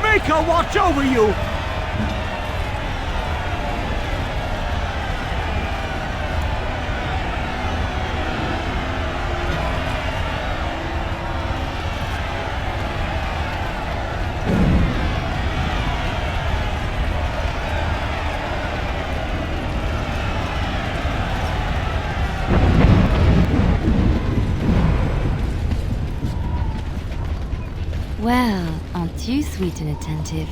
Speaker 10: Make her watch over you!
Speaker 1: Well, aren't you sweet and attentive?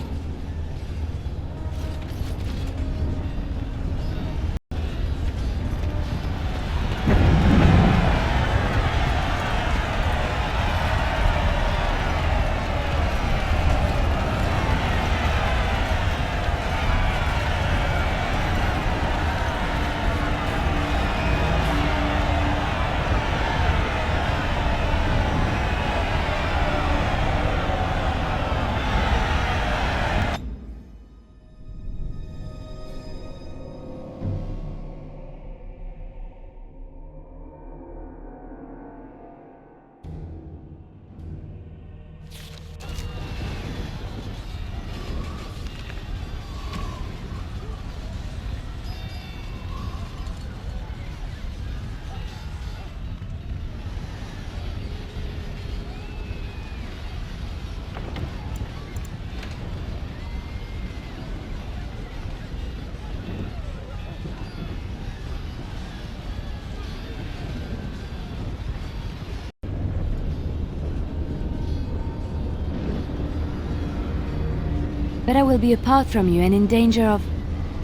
Speaker 1: But I will be apart from you and in danger of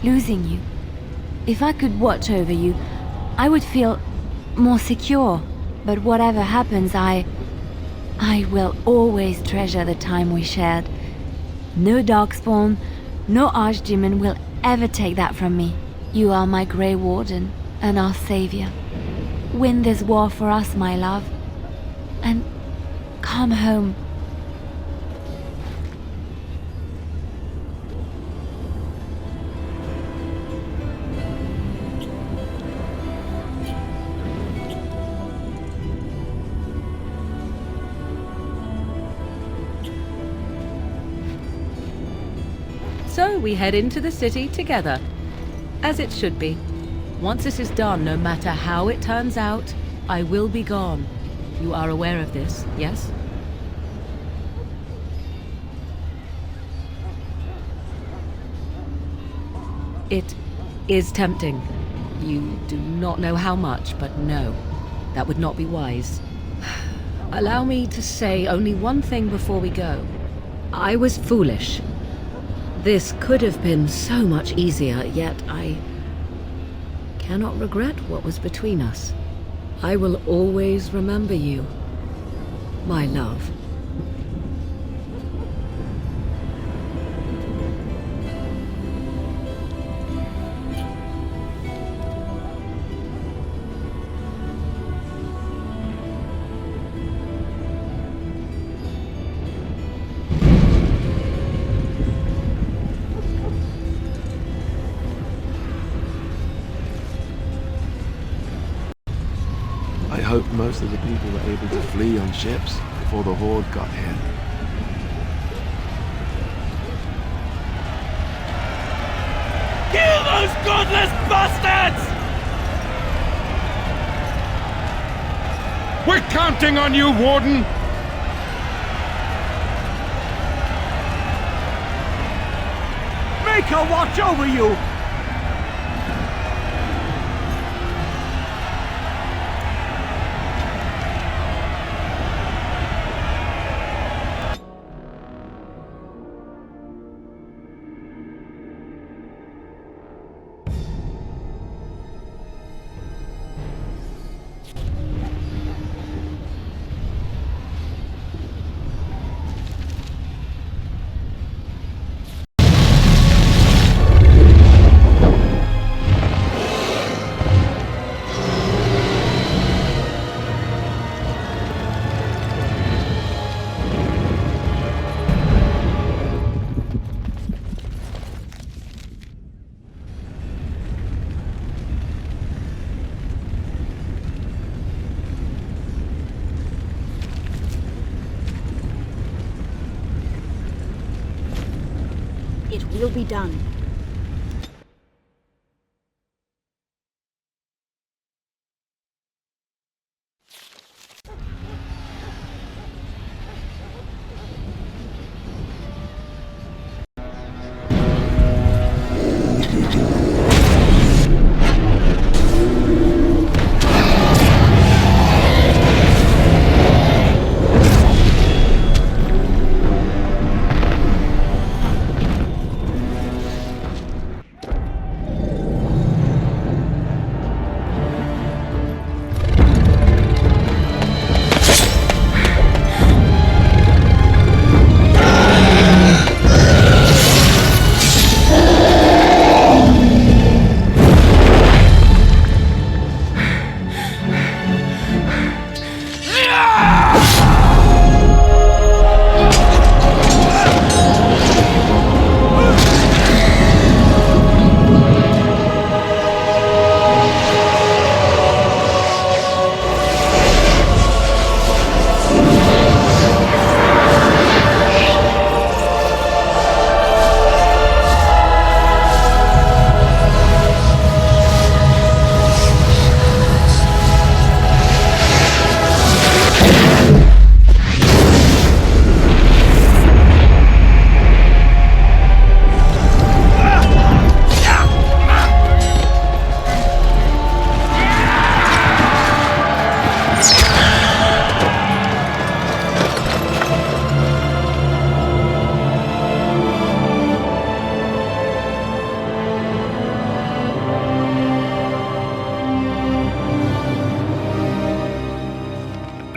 Speaker 1: losing you. If I could watch over you, I would feel more secure. But whatever happens, I will always treasure the time we shared. No darkspawn, no archdemon will ever take that from me. You are my Grey Warden and our savior. Win this war for us, my love, and come home.
Speaker 2: So we head into the city together, as it should be. Once this is done, no matter how it turns out, I will be gone. You are aware of this, yes? It is tempting. You do not know how much, but no, that would not be wise. Allow me to say only one thing before we go. I was foolish. This could have been so much easier, yet I cannot regret what was between us. I will always remember you, my love.
Speaker 8: I
Speaker 6: hope most of the people were able to flee on ships before the Horde got here.
Speaker 10: Kill those godless bastards!
Speaker 3: We're counting on you, Warden!
Speaker 10: Make her watch over you!
Speaker 11: It will be done.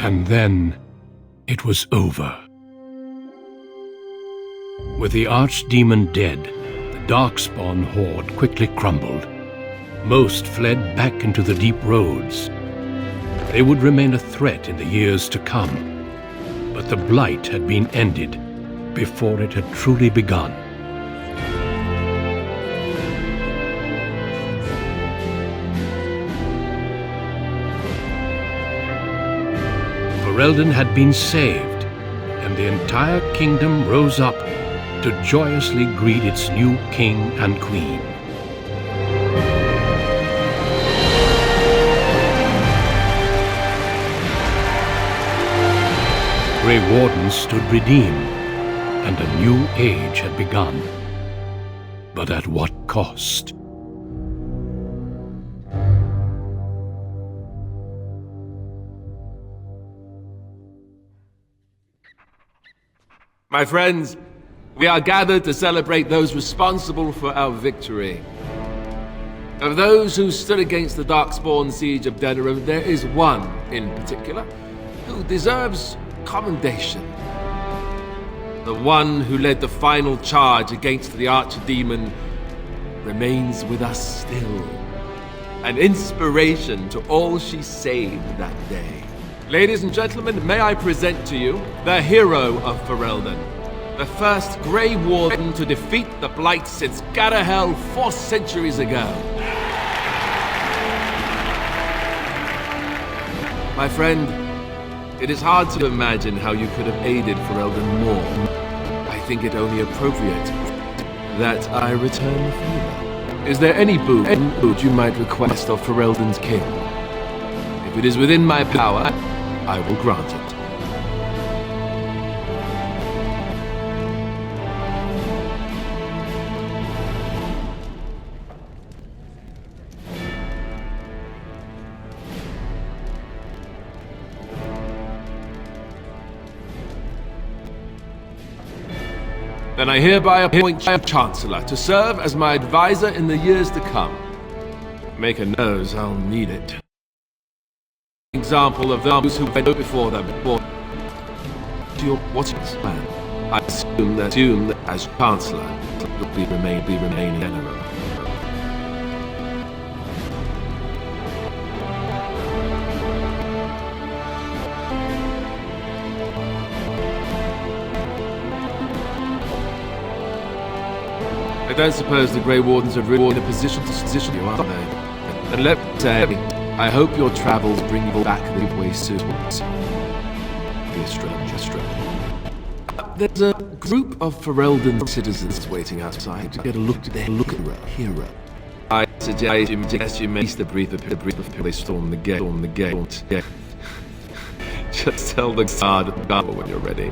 Speaker 8: And then, it was over. With the Archdemon dead, the Darkspawn horde quickly crumbled. Most fled back into the deep roads. They would remain a threat in the years to come. But the Blight had been ended before it had truly begun. Worden had been saved, and the entire kingdom rose up to joyously greet its new king and queen. Grey Worden stood redeemed, and a new age had begun. But at what cost?
Speaker 6: My friends, we are gathered to celebrate those responsible for our victory. Of those who stood against the Darkspawn siege of Denerim, there is one in particular who deserves commendation. The one who led the final charge against the Archdemon remains with us still. An inspiration to all she saved that day. Ladies and gentlemen, may I present to you the hero of Ferelden, the first Grey Warden to defeat the Blight since Garahel 4 centuries ago. My friend, it is hard to imagine how you could have aided Ferelden more. I think it only appropriate that I return the favor. Is there any boon you might request of Ferelden's king? If it is within my power, I will grant it. Then I hereby appoint you Chancellor to serve as my advisor in the years to come. Make a nose, I'll need it. Example of those who went before them. What's your plan? I assume that as Chancellor, you'll be remaining general. I don't suppose the Grey Wardens are really in a position to position you, are they? And let me say, I hope your travels bring you back the way soon. Be a stranger. There's a group of Ferelden citizens waiting outside to get a look at their hero. I suggest you make the brief of they storm the gate. Just tell the guard when you're ready.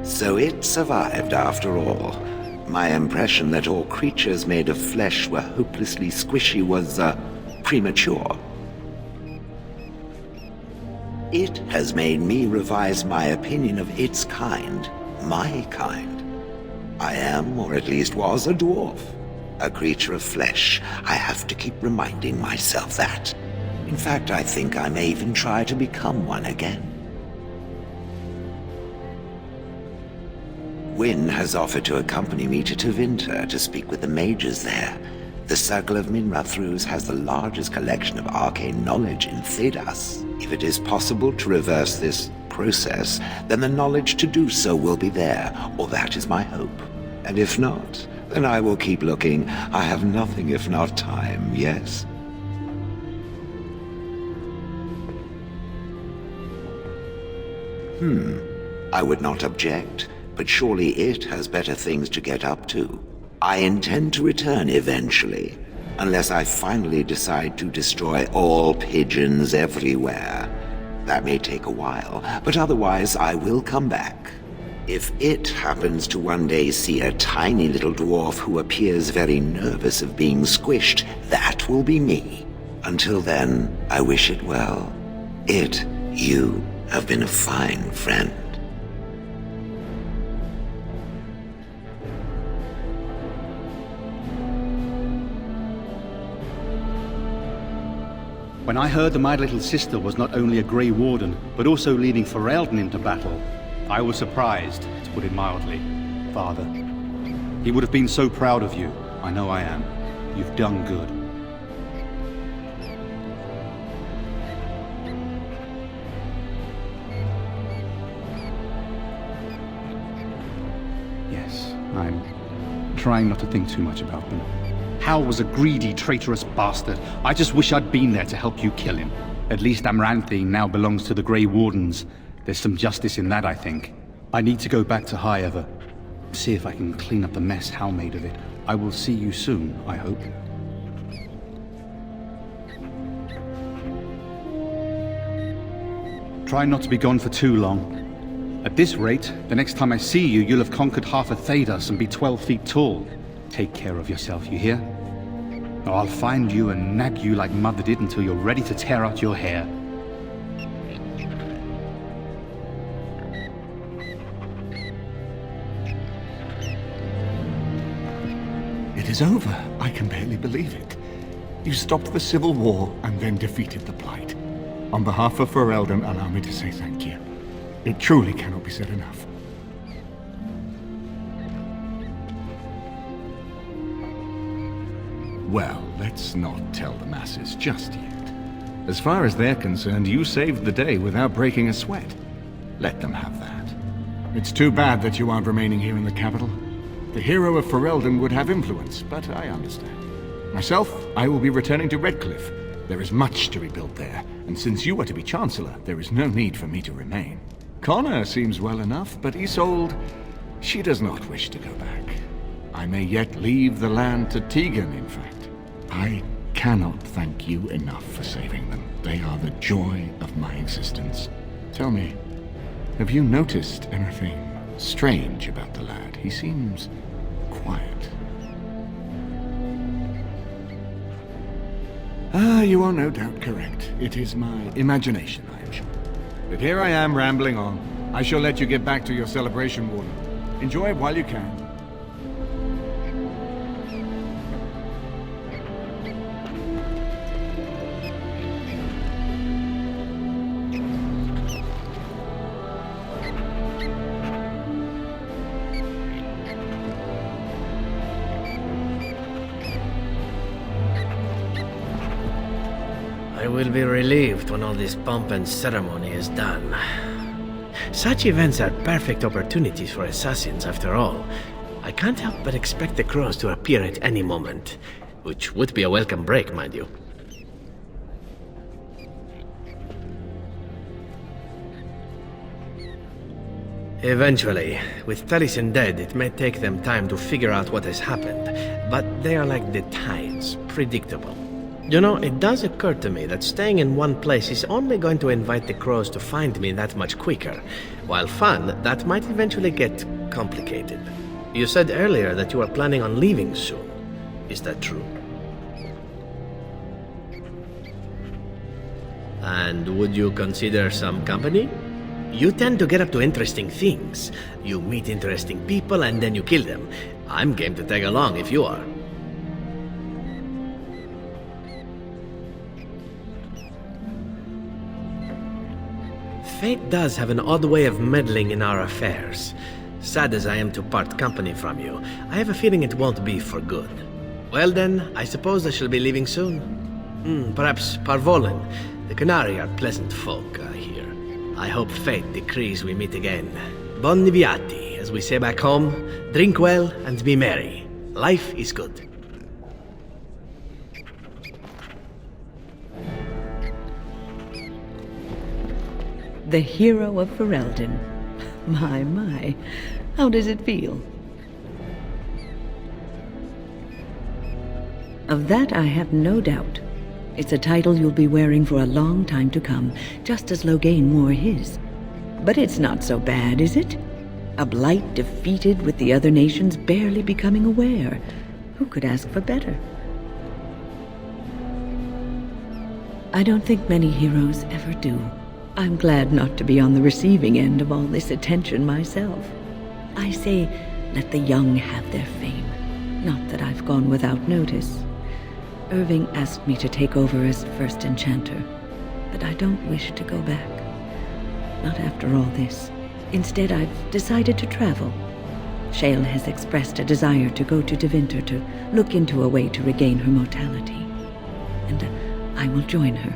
Speaker 7: So it survived after all. My impression that all creatures made of flesh were hopelessly squishy was, premature. It has made me revise my opinion of its kind, my kind. I am, or at least was, a dwarf. A creature of flesh. I have to keep reminding myself that. In fact, I think I may even try to become one again. Wynne has offered to accompany me to Tevinter to speak with the mages there. The Circle of Minrathrus has the largest collection of arcane knowledge in Thedas. If it is possible to reverse this process, then the knowledge to do so will be there, or that is my hope. And if not, then I will keep looking. I have nothing if not time, yes? I would not object. But surely it has better things to get up to. I intend to return eventually, unless I finally decide to destroy all pigeons everywhere. That may take a while, but otherwise I will come back. If it happens to one day see a tiny little dwarf who appears very nervous of being squished, that will be me. Until then, I wish it well. You have been a fine friend.
Speaker 11: When I heard that my little sister was not only a Grey Warden, but also leading Ferelden into battle, I was surprised, to put it mildly. Father, he would have been so proud of you. I know I am. You've done good. Yes, I'm trying not to think too much about them. Hal was a greedy, traitorous bastard. I just wish I'd been there to help you kill him. At least Amaranthine now belongs to the Grey Wardens. There's some justice in that, I think. I need to go back to High Ever. See if I can clean up the mess Hal made of it. I will see you soon, I hope. Try not to be gone for too long. At this rate, the next time I see you, you'll have conquered half of Thedas and be 12 feet tall. Take care of yourself, you hear? Or I'll find you and nag you like Mother did until you're ready to tear out your hair.
Speaker 10: It is over. I can barely believe it. You stopped the Civil War and then defeated the Blight. On behalf of Ferelden, allow me to say thank you. It truly cannot be said enough. Well, let's not tell the masses just yet. As far as they're concerned, you saved the day without breaking a sweat. Let them have that. It's too bad that you aren't remaining here in the capital. The hero of Ferelden would have influence, but I understand. Myself, I will be returning to Redcliffe. There is much to rebuild there, and since you are to be Chancellor, there is no need for me to remain. Connor seems well enough, but Isolde, she does not wish to go back. I may yet leave the land to Tegan, in fact. I cannot thank you enough for saving them. They are the joy of my existence. Tell me, have you noticed anything strange about the lad? He seems quiet. Ah, you are no doubt correct. It is my imagination, I am sure. But here I am rambling on. I shall let you get back to your celebration, Warden. Enjoy it while you can.
Speaker 9: I will be relieved when all this pomp and ceremony is done. Such events are perfect opportunities for assassins, after all. I can't help but expect the crows to appear at any moment, which would be a welcome break, mind you. Eventually, with Taliesin dead, it may take them time to figure out what has happened, but they are like the tides, predictable. You know, it does occur to me that staying in one place is only going to invite the crows to find me that much quicker. While fun, that might eventually get complicated. You said earlier that you are planning on leaving soon. Is that true? And would you consider some company? You tend to get up to interesting things. You meet interesting people and then you kill them. I'm game to tag along if you are. Fate does have an odd way of meddling in our affairs. Sad as I am to part company from you, I have a feeling it won't be for good. Well then, I suppose I shall be leaving soon. Perhaps Parvolen. The Canary are pleasant folk, I hear. I hope fate decrees we meet again. Bon niviati, as we say back home. Drink well and be merry. Life is good.
Speaker 12: The hero of Ferelden. My. How does it feel? Of that I have no doubt. It's a title you'll be wearing for a long time to come, just as Loghain wore his. But it's not so bad, is it? A blight defeated with the other nations barely becoming aware. Who could ask for better? I don't think many heroes ever do. I'm glad not to be on the receiving end of all this attention myself. I say, let the young have their fame. Not that I've gone without notice. Irving asked me to take over as first enchanter, but I don't wish to go back. Not after all this. Instead, I've decided to travel. Shale has expressed a desire to go to Deventer to look into a way to regain her mortality. And I will join her.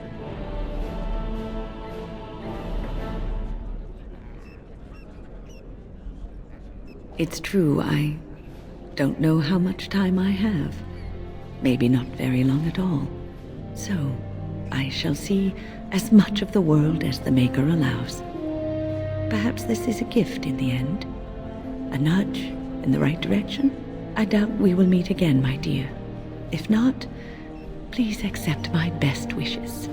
Speaker 12: It's true, I don't know how much time I have. Maybe not very long at all. So, I shall see as much of the world as the Maker allows. Perhaps this is a gift in the end. A nudge in the right direction? I doubt we will meet again, my dear. If not, please accept my best wishes.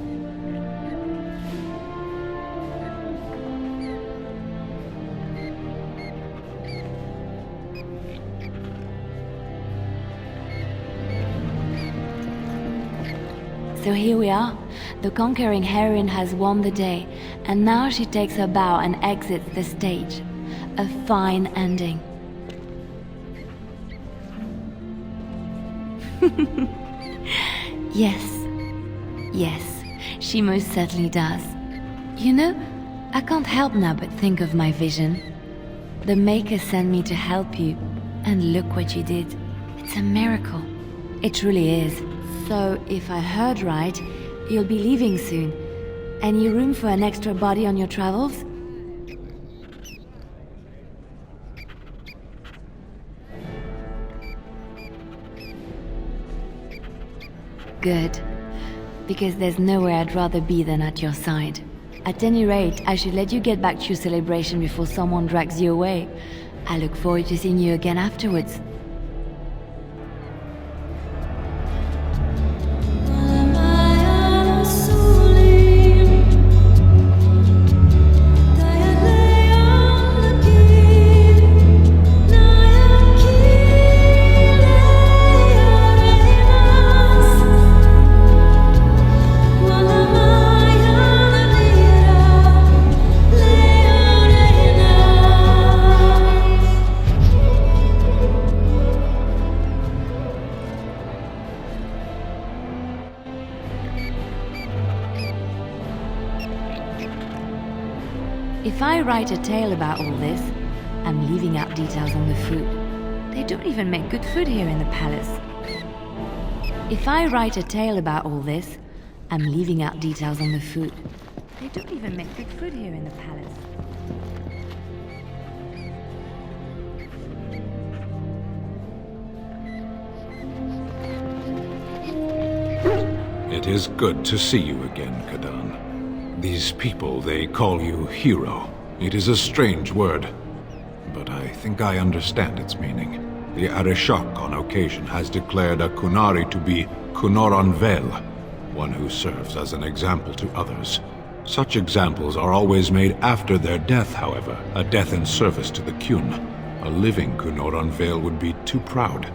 Speaker 1: So here we are. The conquering heroine has won the day, and now she takes her bow and exits the stage. A fine ending. Yes, she most certainly does. You know, I can't help now but think of my vision. The Maker sent me to help you, and look what you did. It's a miracle. It truly is. So, if I heard right, you'll be leaving soon. Any room for an extra body on your travels? Good. Because there's nowhere I'd rather be than at your side. At any rate, I should let you get back to your celebration before someone drags you away. I look forward to seeing you again afterwards. If I write a tale about all this, I'm leaving out details on the food. They don't even make good food here in the palace. If I write a tale about all this, I'm leaving out details on the food. They don't even make good food here in the palace.
Speaker 8: It is good to see you again, Kadan. These people, they call you hero. It is a strange word, but I think I understand its meaning. The Arishok on occasion has declared a Kunari to be Kunoran Vel, one who serves as an example to others. Such examples are always made after their death, however, a death in service to the Kyun. A living Kunoran Vel would be too proud.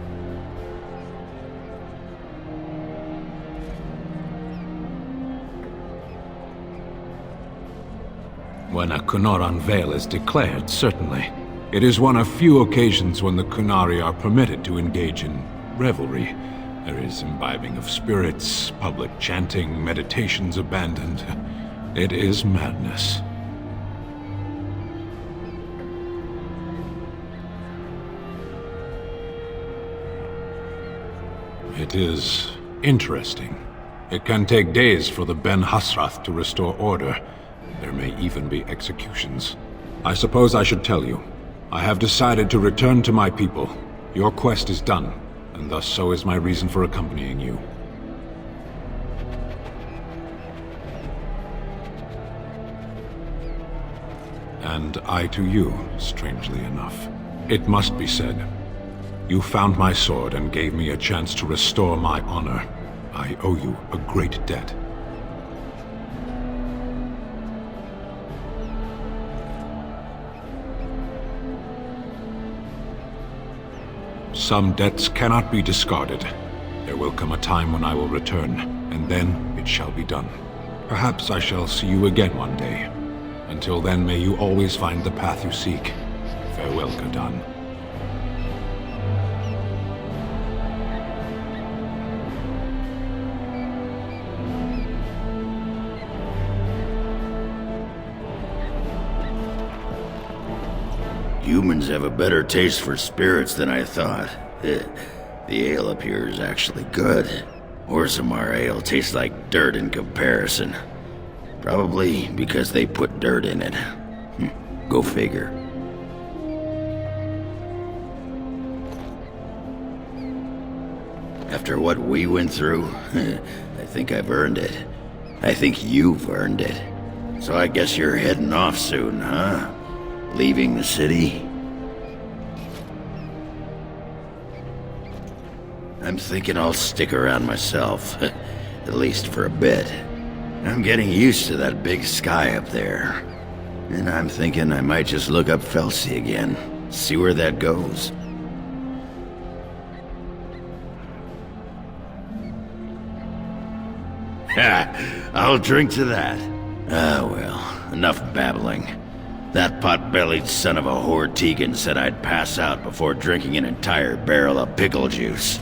Speaker 8: When a Kunoran Vel is declared, certainly. It is one of few occasions when the Kunari are permitted to engage in revelry. There is imbibing of spirits, public chanting, meditations abandoned. It is madness. It is interesting. It can take days for the Ben Hasrath to restore order. There may even be executions. I suppose I should tell you. I have decided to return to my people. Your quest is done, and thus so is my reason for accompanying you. And I to you, strangely enough. It must be said. You found my sword and gave me a chance to restore my honor. I owe you a great debt. Some debts cannot be discarded. There will come a time when I will return, and then it shall be done. Perhaps I shall see you again one day. Until then, may you always find the path you seek. Farewell, Kadan.
Speaker 5: Humans have a better taste for spirits than I thought. The ale up here is actually good. Orzammar ale tastes like dirt in comparison. Probably because they put dirt in it. Go figure. After what we went through, I think I've earned it. I think you've earned it. So I guess you're heading off soon, huh? Leaving the city? I'm thinking I'll stick around myself, at least for a bit. I'm getting used to that big sky up there. And I'm thinking I might just look up Felsi again, see where that goes. Ha! I'll drink to that. Ah, well, enough babbling. That pot-bellied son of a whore Tegan said I'd pass out before drinking an entire barrel of pickle juice.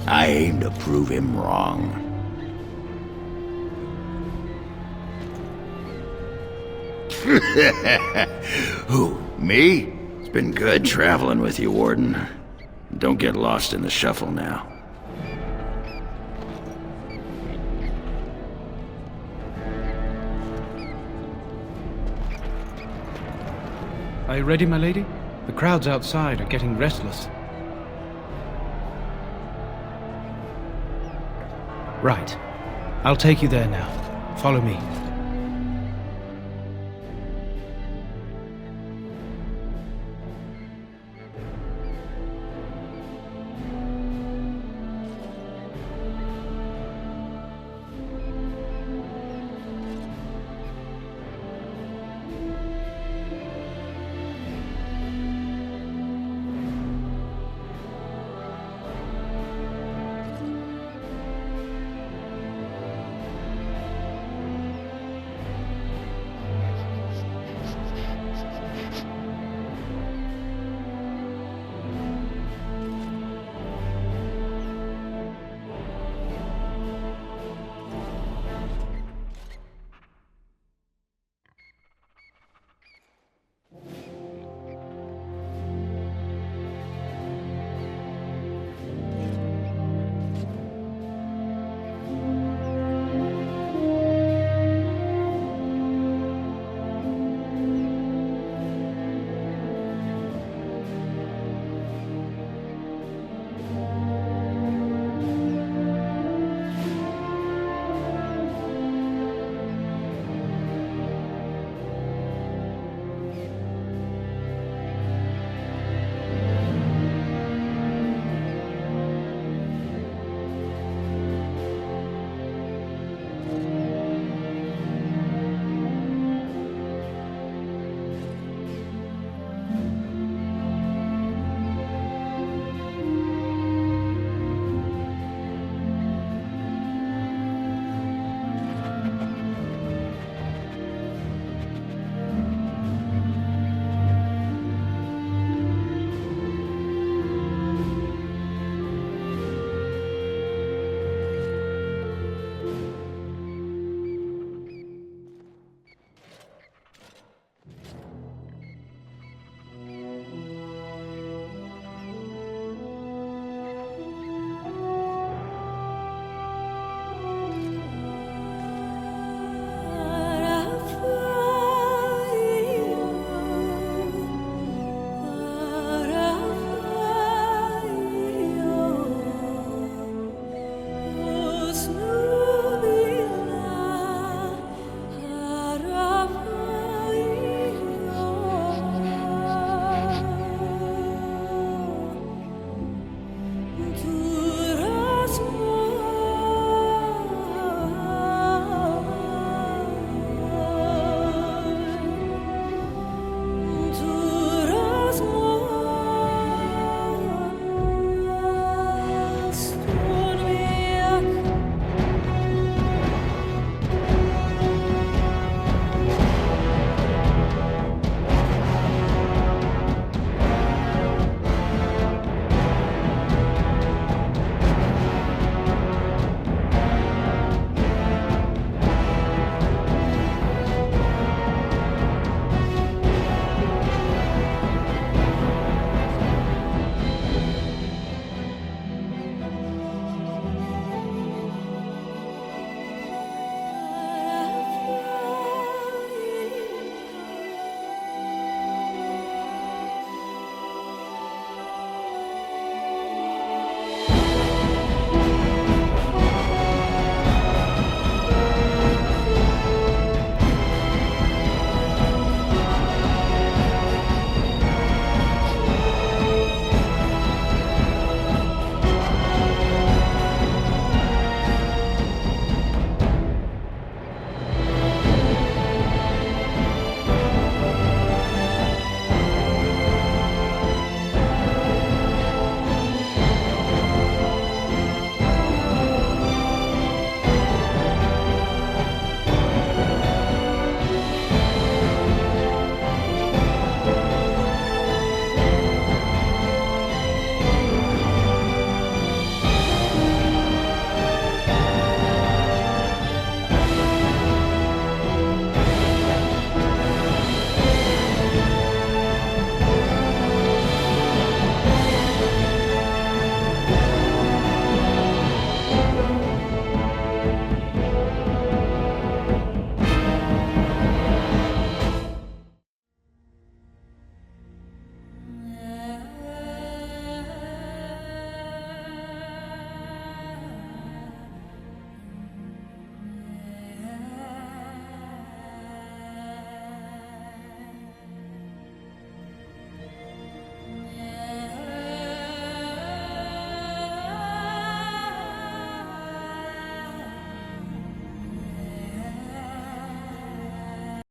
Speaker 5: I aim to prove him wrong. Who, me? It's been good traveling with you, Worden. Don't get lost in the shuffle now.
Speaker 13: Are you ready, my lady? The crowds outside are getting restless. Right. I'll take you there now. Follow me.